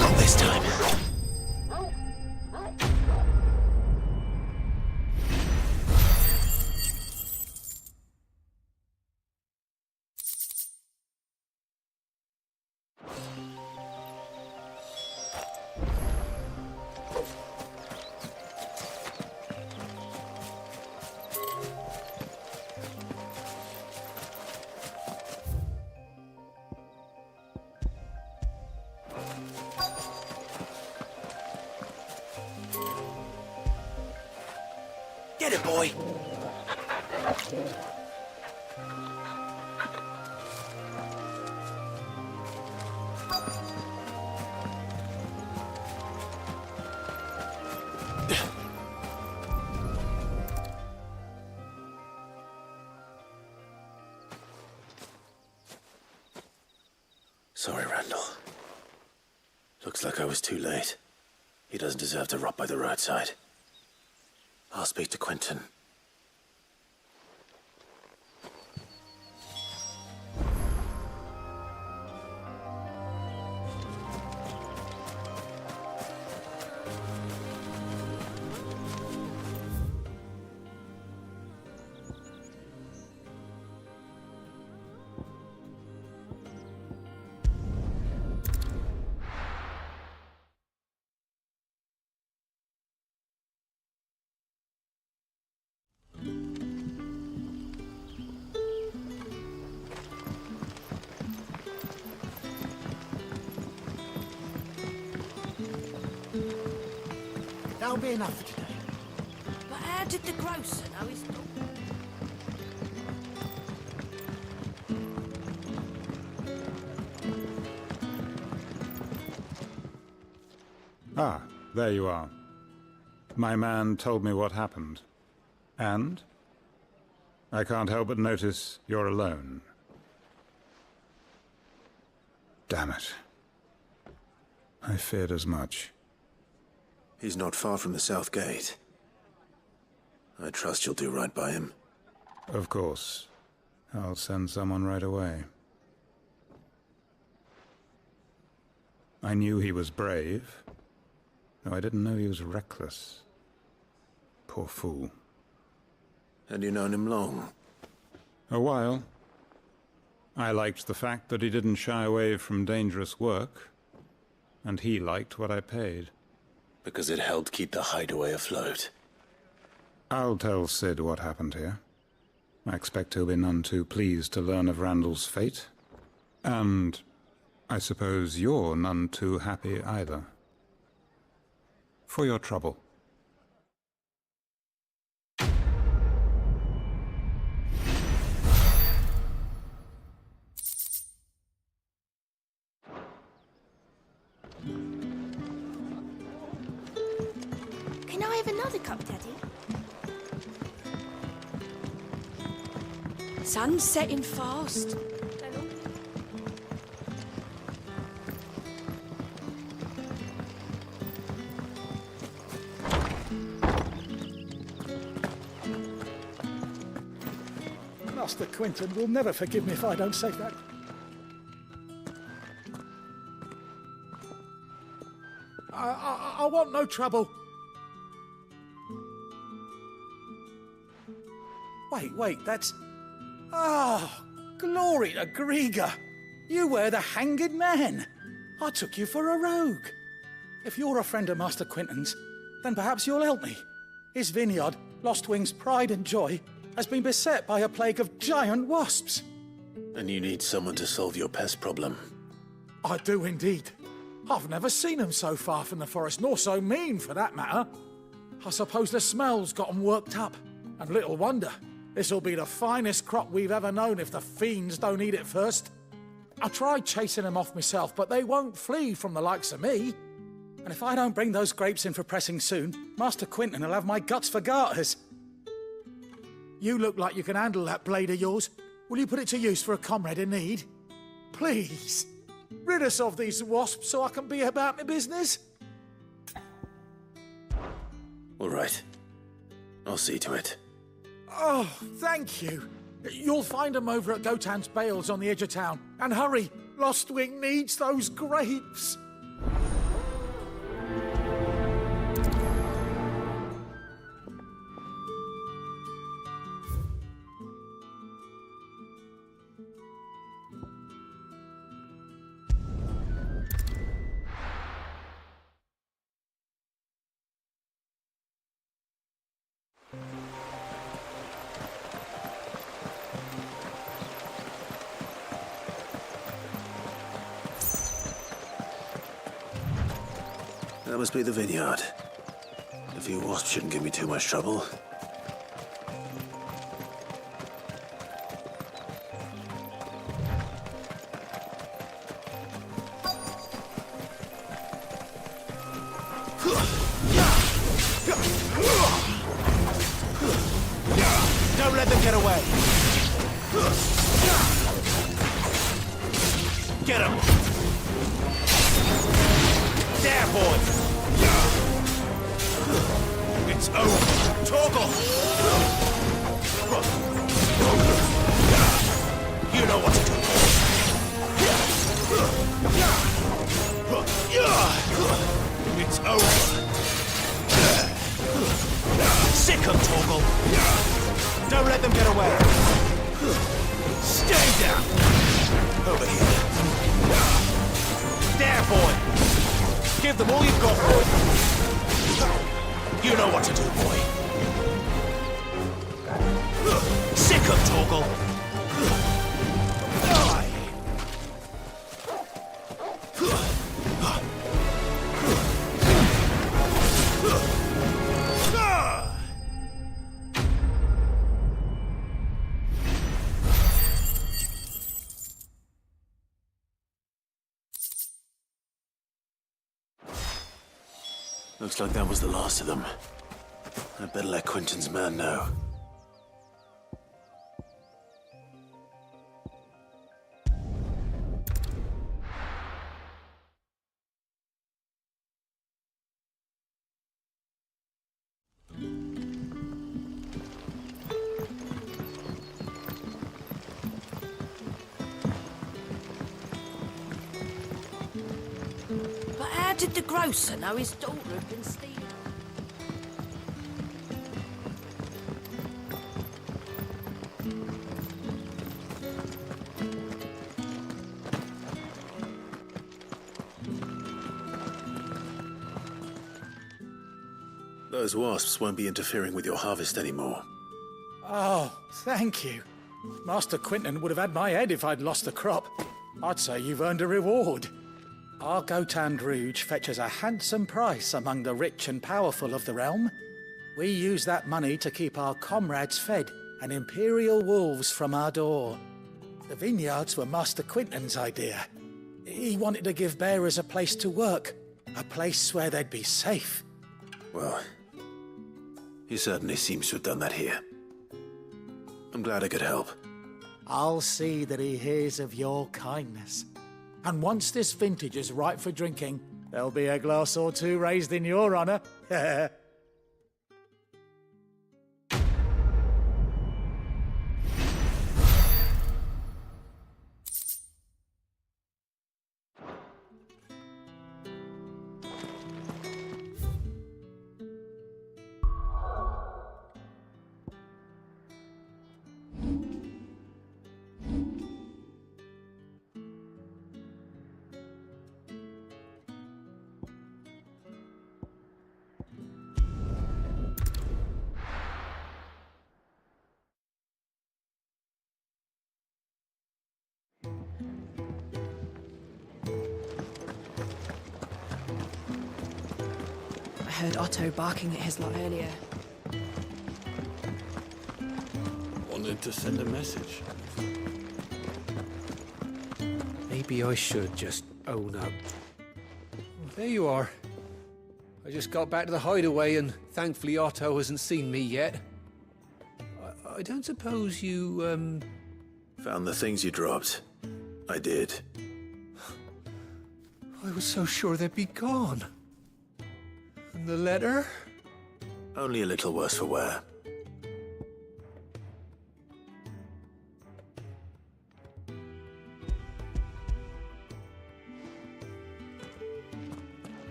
Not this time. Get it, boy. Sorry, Randall. Looks like I was too late. He doesn't deserve to rot by the roadside. I'll speak to Quentin. That'll be enough for today. But how did the grocer know his dog? Ah, there you are. My man told me what happened. And? I can't help but notice you're alone. Damn it. I feared as much. He's not far from the south gate. I trust you'll do right by him. Of course. I'll send someone right away. I knew he was brave, though I didn't know he was reckless. Poor fool. Had you known him long? A while. I liked the fact that he didn't shy away from dangerous work, and he liked what I paid. Because it helped keep the hideaway afloat. I'll tell Sid what happened here. I expect he'll be none too pleased to learn of Randall's fate. And I suppose you're none too happy either. For your trouble. Can I have another cup, Daddy? Sun's setting fast. Master Quinton will never forgive me if I don't save that. I want no trouble. Wait, that's... Ah, glory to Grieger. You were the hanged man. I took you for a rogue. If you're a friend of Master Quinton's, then perhaps you'll help me. His vineyard, Lostwing's pride and joy, has been beset by a plague of giant wasps. And you need someone to solve your pest problem. I do indeed. I've never seen them so far from the forest, nor so mean, for that matter. I suppose the smell's got them worked up. And little wonder. This'll be the finest crop we've ever known if the fiends don't eat it first. I tried chasing them off myself, but they won't flee from the likes of me. And if I don't bring those grapes in for pressing soon, Master Quinton will have my guts for garters. You look like you can handle that blade of yours. Will you put it to use for a comrade in need? Please. Rid us of these wasps so I can be about my business. All right. I'll see to it. Oh, thank you. You'll find them over at Gotan's Bales on the edge of town. And hurry, Lostwing needs those grapes. That must be the vineyard. A few wasps shouldn't give me too much trouble. Don't let them get away. Get him. There, boy. It's over. Toggle. You know what to do. It's over. Sick of Toggle. Don't let them get away. Stay down. Over here. There, boy. Give them all you've got, boy. You know what to do, boy. Sick of Toggle. Die. Looks like that was the last of them. I'd better let Quentin's man know. But how did the grocer know his daughter had been stealing? Those wasps won't be interfering with your harvest anymore. Oh, thank you. Master Quentin would have had my head if I'd lost the crop. I'd say you've earned a reward. Our Gotand Rouge fetches a handsome price among the rich and powerful of the realm. We use that money to keep our comrades fed and imperial wolves from our door. The vineyards were Master Quentin's idea. He wanted to give bearers a place to work, a place where they'd be safe. Well, he certainly seems to have done that here. I'm glad I could help. I'll see that he hears of your kindness. And once this vintage is ripe for drinking, there'll be a glass or two raised in your honor. I heard Otto barking at his lot earlier. Wanted to send a message. Maybe I should just own up. There you are. I just got back to the hideaway and thankfully Otto hasn't seen me yet. I don't suppose you, Found the things you dropped. I did. I was so sure they'd be gone. And the letter? Only a little worse for wear.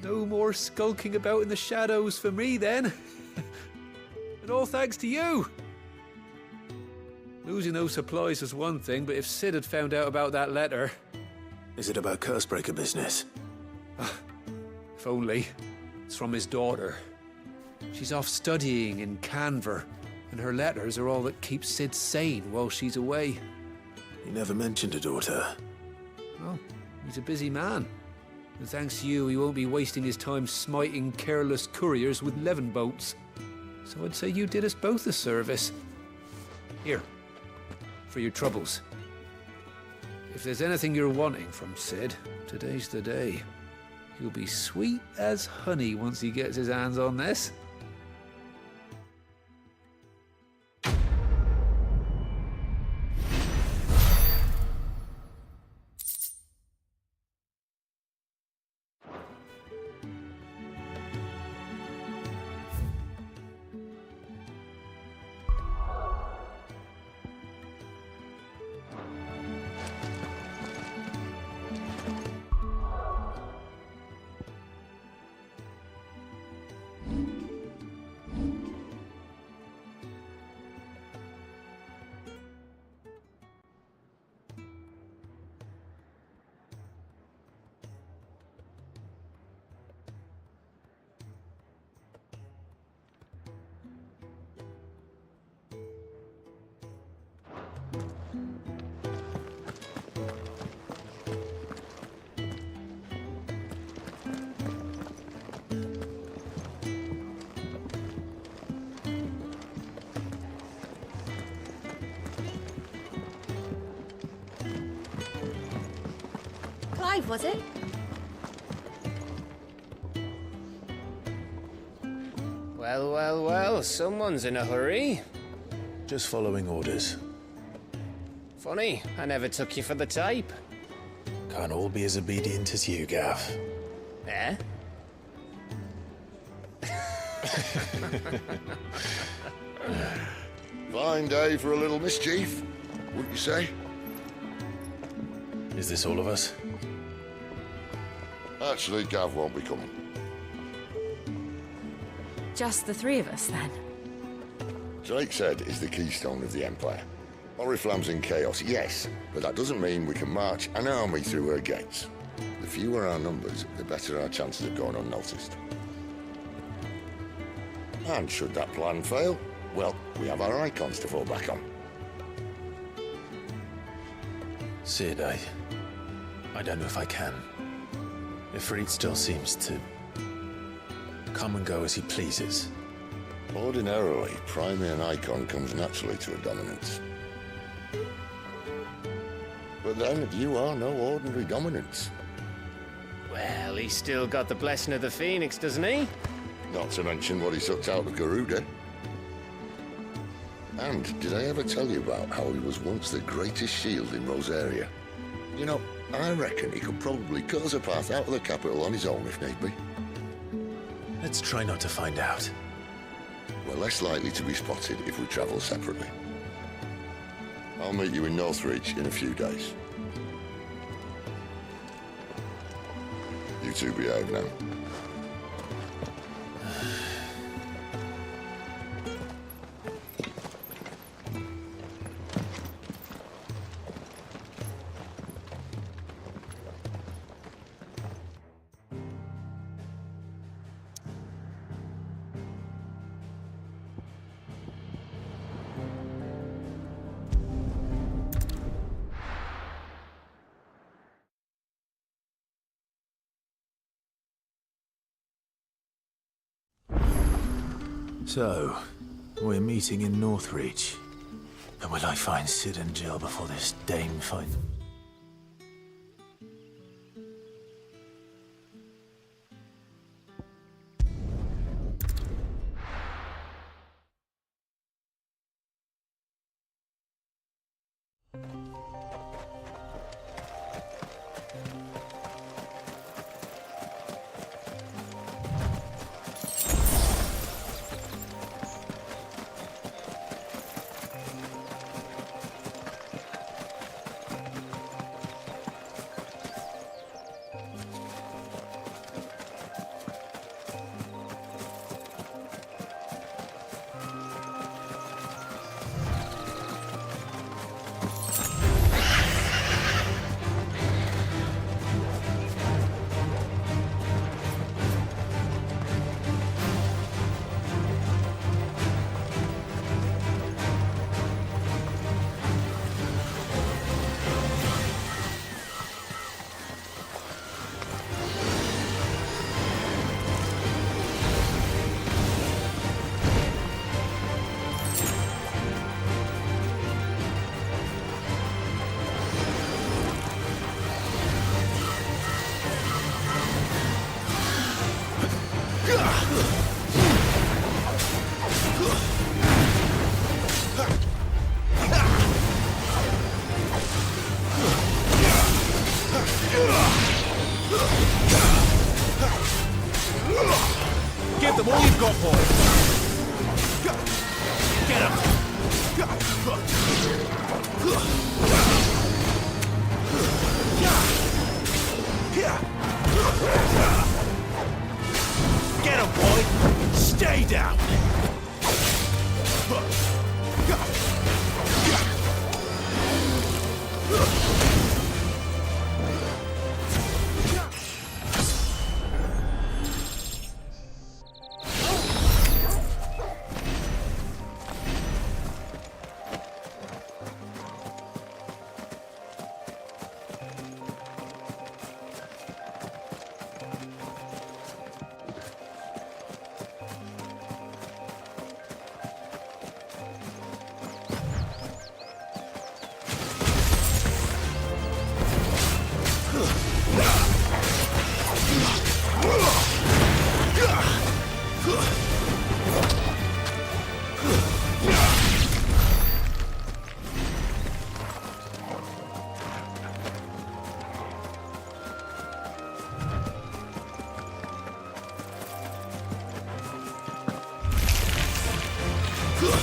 No more skulking about in the shadows for me, then. And all thanks to you. Losing those supplies was one thing, but if Sid had found out about that letter... Is it about Cursebreaker business? If only. It's from his daughter. She's off studying in Canver, and her letters are all that keeps Sid sane while she's away. He never mentioned a daughter. Well, he's a busy man. And thanks to you, he won't be wasting his time smiting careless couriers with levin boats. So I'd say you did us both a service. Here, for your troubles. If there's anything you're wanting from Sid, today's the day. He'll be sweet as honey once he gets his hands on this. was it? Well, well, well, someone's in a hurry. Just following orders. Funny, I never took you for the type. Can't all be as obedient as you, Gav. Eh? Fine day for a little mischief, wouldn't you say? Is this all of us? Actually, Gav won't be coming. Just the three of us, then? Drake said is the keystone of the Empire. Oriflamme's in chaos, yes, but that doesn't mean we can march an army through her gates. The fewer our numbers, the better our chances of going unnoticed. And should that plan fail, well, we have our icons to fall back on. Sid, I don't know if I can. Ifrit still seems to come and go as he pleases. Ordinarily, priming an icon comes naturally to a dominance. But then, you are no ordinary dominance. Well, he's still got the blessing of the Phoenix, doesn't he? Not to mention what he sucked out of Garuda. And did I ever tell you about how he was once the greatest shield in Rosaria? You know, I reckon he could probably cut us a path out of the capital on his own if need be. Let's try not to find out. We're less likely to be spotted if we travel separately. I'll meet you in Northreach in a few days. You two behave now. So, we're meeting in Northreach. And will I find Sid and Jill before this dame finds... Give them all you've got, boy. Get him. Get him, boy. Stay down. It's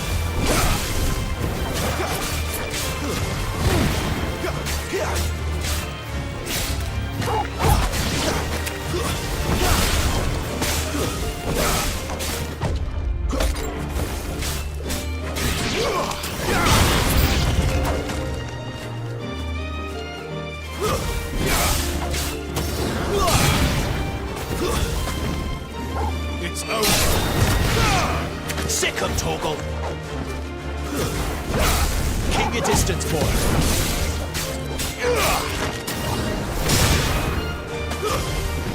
over. Sick 'em, Torgal. Keep your distance, boy.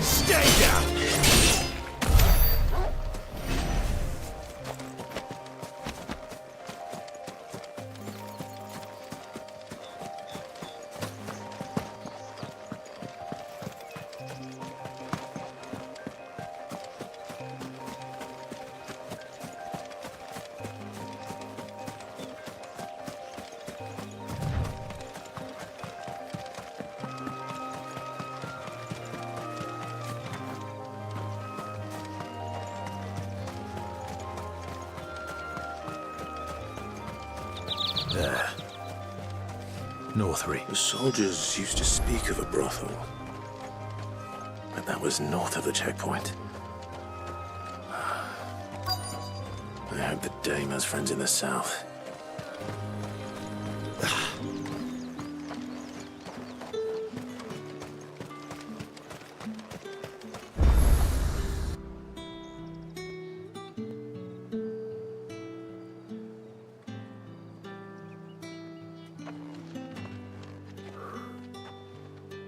Stay down. There. Northry. The soldiers used to speak of a brothel. But that was north of the checkpoint. I hope the dame has friends in the south.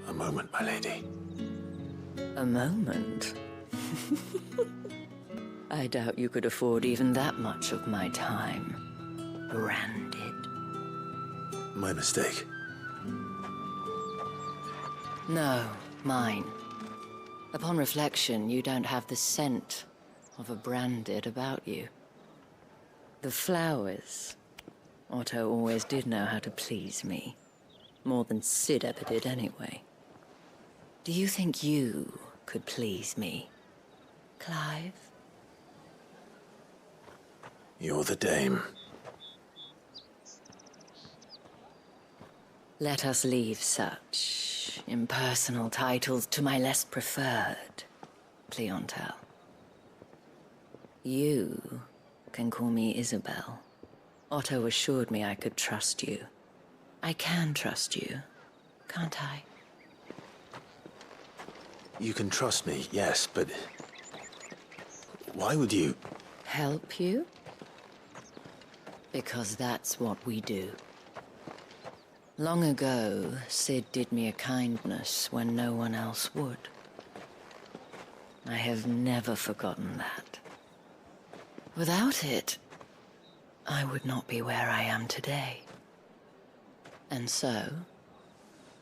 A moment, my lady. A moment? I doubt you could afford even that much of my time. Branded. My mistake. No, mine. Upon reflection, you don't have the scent of a branded about you. The flowers. Otto always did know how to please me. More than Sid ever did anyway. Do you think you could please me, Clive? You're the dame. Let us leave such impersonal titles to my less preferred clientele. You can call me Isabel. Otto assured me I could trust you. I can trust you, can't I? You can trust me, yes, but... why would you... Help you? Because that's what we do. Long ago, Sid did me a kindness when no one else would. I have never forgotten that. Without it, I would not be where I am today. And so,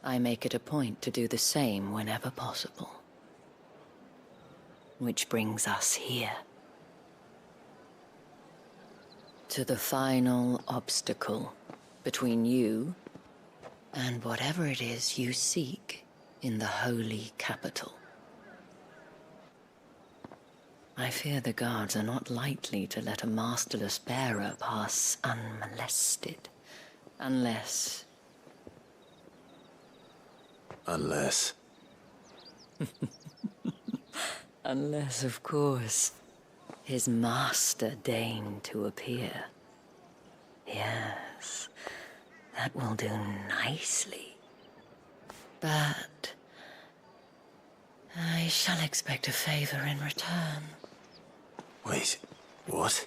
I make it a point to do the same whenever possible. Which brings us here. To the final obstacle between you and whatever it is you seek in the holy capital. I fear the guards are not likely to let a masterless bearer pass unmolested, unless... Unless... Unless, of course, his master deigned to appear. Yes, that will do nicely. But I shall expect a favor in return. Wait, what?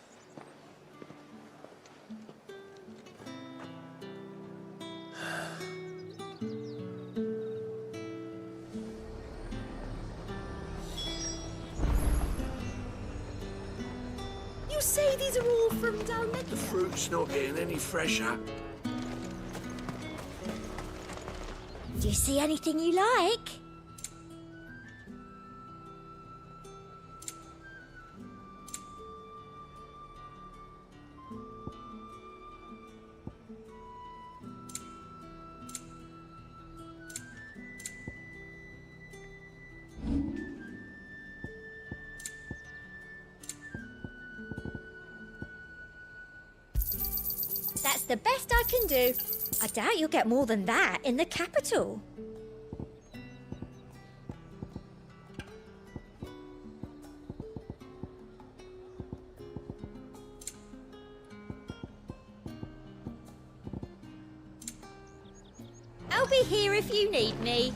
You say these are all from down there? The fruit's not getting any fresher. Do you see anything you like? That's the best I can do. I doubt you'll get more than that in the capital. I'll be here if you need me.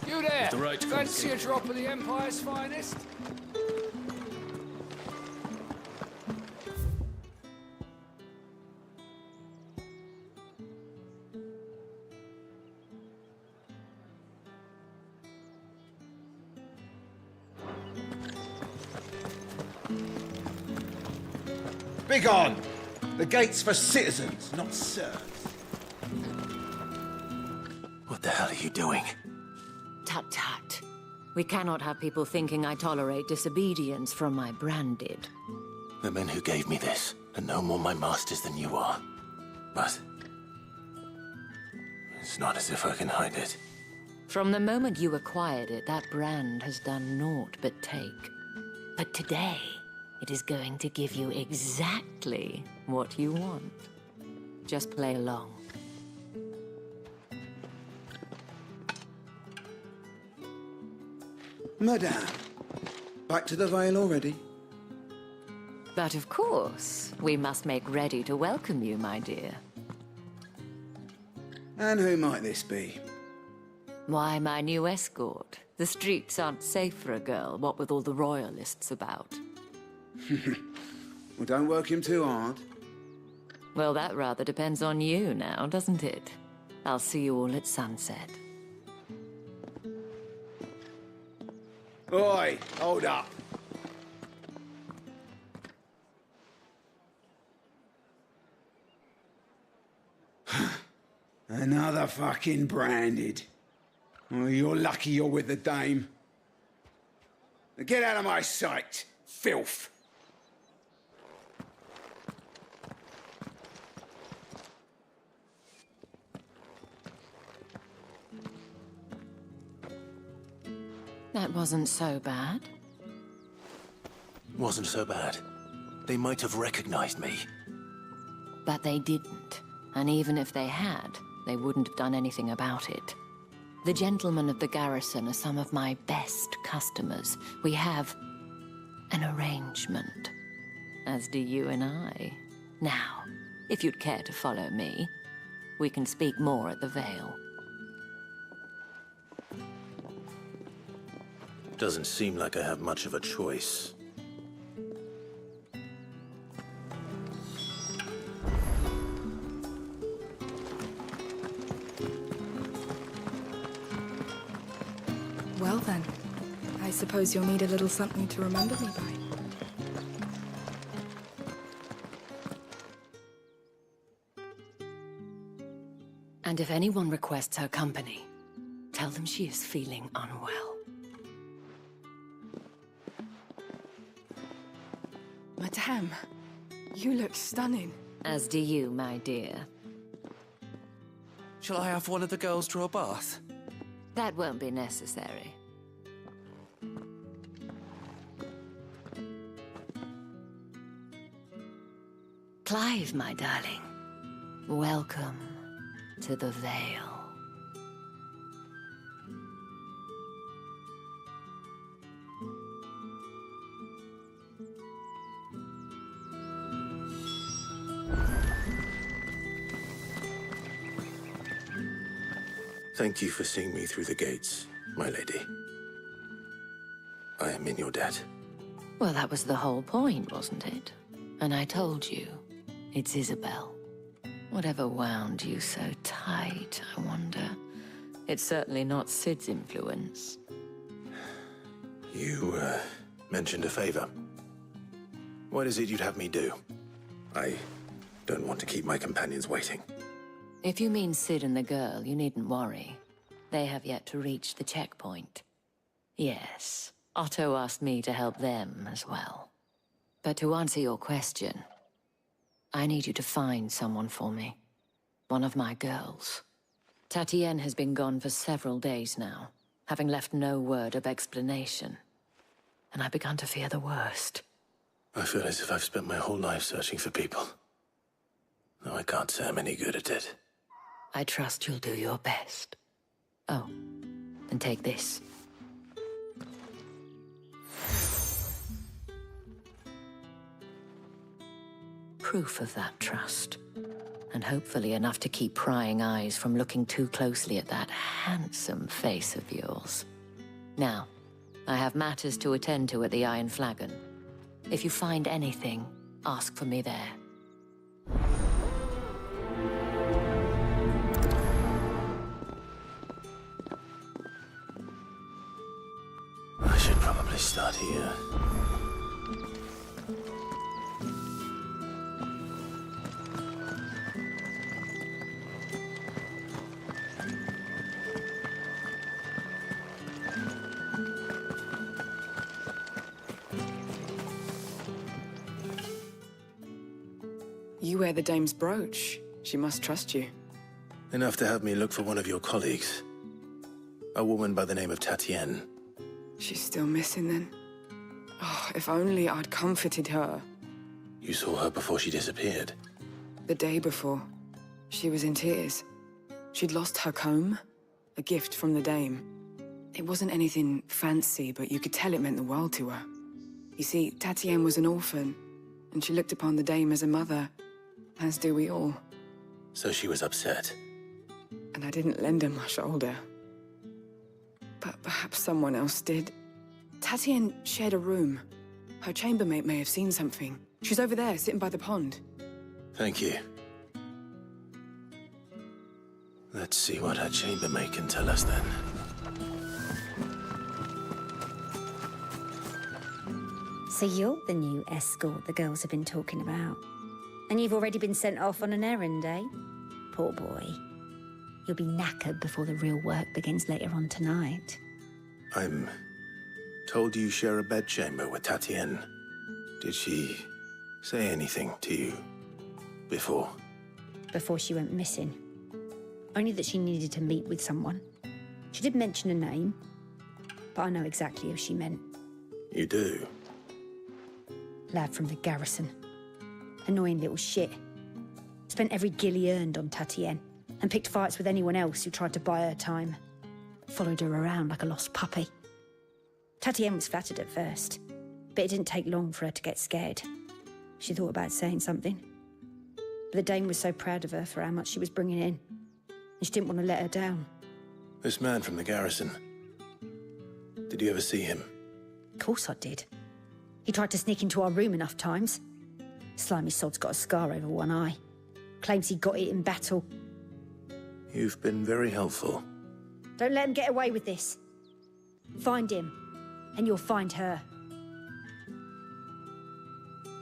You there? The right Fancy a drop of the Empire's finest? Begone! The gate's for citizens, not serfs. What the hell are you doing? Tut tut. We cannot have people thinking I tolerate disobedience from my branded. The men who gave me this are no more my masters than you are. But it's not as if I can hide it. From the moment you acquired it, that brand has done naught but take. But today, it is going to give you exactly what you want. Just play along. Madame, back to the Vale already? But of course, we must make ready to welcome you, my dear. And who might this be? Why, my new escort. The streets aren't safe for a girl, what with all the royalists about. Well, don't work him too hard. Well, that rather depends on you now, doesn't it? I'll see you all at sunset. Oi, hold up. Another fucking branded. Oh, you're lucky you're with the dame. Now get out of my sight, filth. That wasn't so bad. Wasn't so bad. They might have recognized me. But they didn't. And even if they had, they wouldn't have done anything about it. The gentlemen of the garrison are some of my best customers. We have an arrangement, as do you and I. Now, if you'd care to follow me, we can speak more at the Vale. Doesn't seem like I have much of a choice. Well then, I suppose you'll need a little something to remember me by. And if anyone requests her company, tell them she is feeling unwell. Madame, you look stunning. As do you, my dear. Shall I have one of the girls draw a bath? That won't be necessary. Clive, my darling. Welcome to the Vale. Thank you for seeing me through the gates, my lady. I am in your debt. Well, that was the whole point, wasn't it? And I told you, it's Isabel. Whatever wound you so tight, I wonder. It's certainly not Sid's influence. You, mentioned a favor. What is it you'd have me do? I don't want to keep my companions waiting. If you mean Sid and the girl, you needn't worry. They have yet to reach the checkpoint. Yes, Otto asked me to help them as well. But to answer your question, I need you to find someone for me. One of my girls. Tatienne has been gone for several days now, having left no word of explanation. and I began to fear the worst. I feel as if I've spent my whole life searching for people. Though I can't say I'm any good at it. I trust you'll do your best. Oh, and take this. Proof of that trust. And hopefully enough to keep prying eyes from looking too closely at that handsome face of yours. Now, I have matters to attend to at the Iron Flagon. If you find anything, ask for me there. I should probably start here. You wear the dame's brooch. She must trust you. Enough to have me look for one of your colleagues. A woman by the name of Tatienne. She's still missing then. Oh, if only I'd comforted her. You saw her before she disappeared? The day before. She was in tears. She'd lost her comb, a gift from the dame. It wasn't anything fancy, but you could tell it meant the world to her. You see, Tatienne was an orphan, and she looked upon the dame as a mother, as do we all. So she was upset. And I didn't lend her my shoulder. But perhaps someone else did. Tatienne shared a room. Her chambermaid may have seen something. She's over there, sitting by the pond. Thank you. Let's see what her chambermaid can tell us then. So you're the new escort the girls have been talking about. And you've already been sent off on an errand, eh? Poor boy. You'll be knackered before the real work begins later on tonight. I'm told you share a bedchamber with Tatienne. Did she say anything to you before? Before she went missing. Only that she needed to meet with someone. She did mention a name, but I know exactly who she meant. You do? Lad from the garrison. Annoying little shit. Spent every guil he earned on Tatienne, and picked fights with anyone else who tried to buy her time. Followed her around like a lost puppy. Tatienne was flattered at first, but it didn't take long for her to get scared. She thought about saying something. But the dame was so proud of her for how much she was bringing in, and she didn't want to let her down. This man from the garrison. Did you ever see him? Of course I did. He tried to sneak into our room enough times. Slimy sod's got a scar over one eye. Claims he got it in battle. You've been very helpful. Don't let him get away with this. Find him, and you'll find her.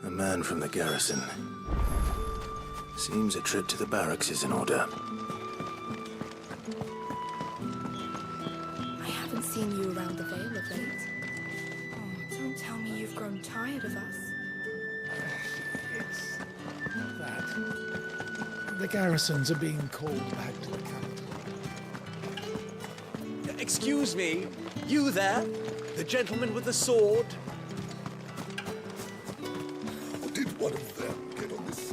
A man from the garrison. Seems a trip to the barracks is in order. I haven't seen you around the Vale of late. Oh, don't tell me you've grown tired of us. It's that. The garrisons are being called back to the capital. Excuse me, you there? The gentleman with the sword? Did one of them get on this?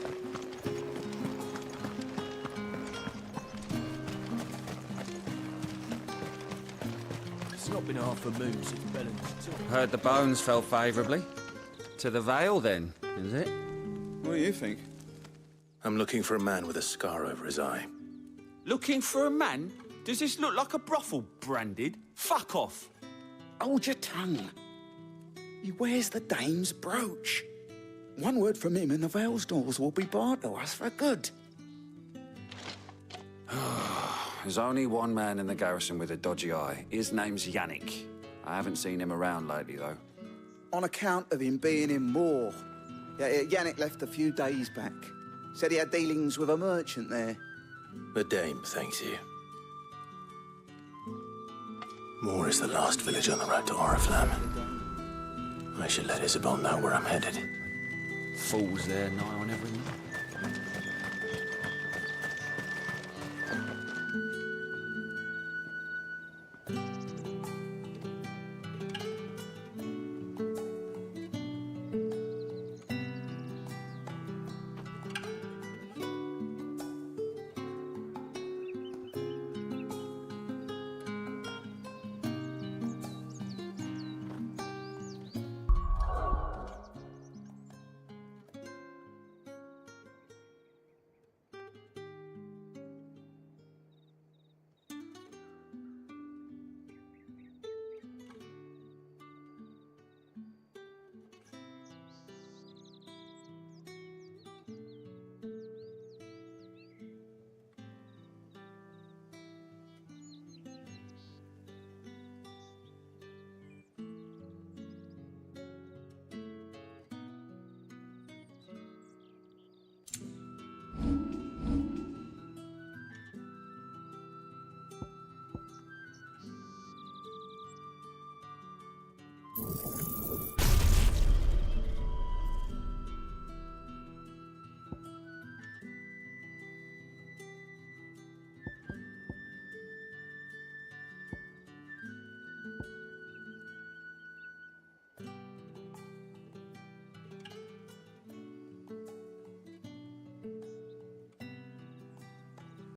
It's not been half a moon since Belling's. Heard the bones fell favourably. To the Vale, then, is it? What do you think? I'm looking for a man with a scar over his eye. Looking for a man? Does this look like a brothel, branded? Fuck off! Hold your tongue. He wears the dame's brooch. One word from him and the Vale's doors will be barred to us for good. There's only one man in the garrison with a dodgy eye. His name's Yannick. I haven't seen him around lately, though. On account of him being in war. Yeah, Yannick left a few days back. Said he had dealings with a merchant there. The dame thanks you. Moor is the last village on the road to Oriflamme. I should let Isabel know where I'm headed. Fools there, nigh on every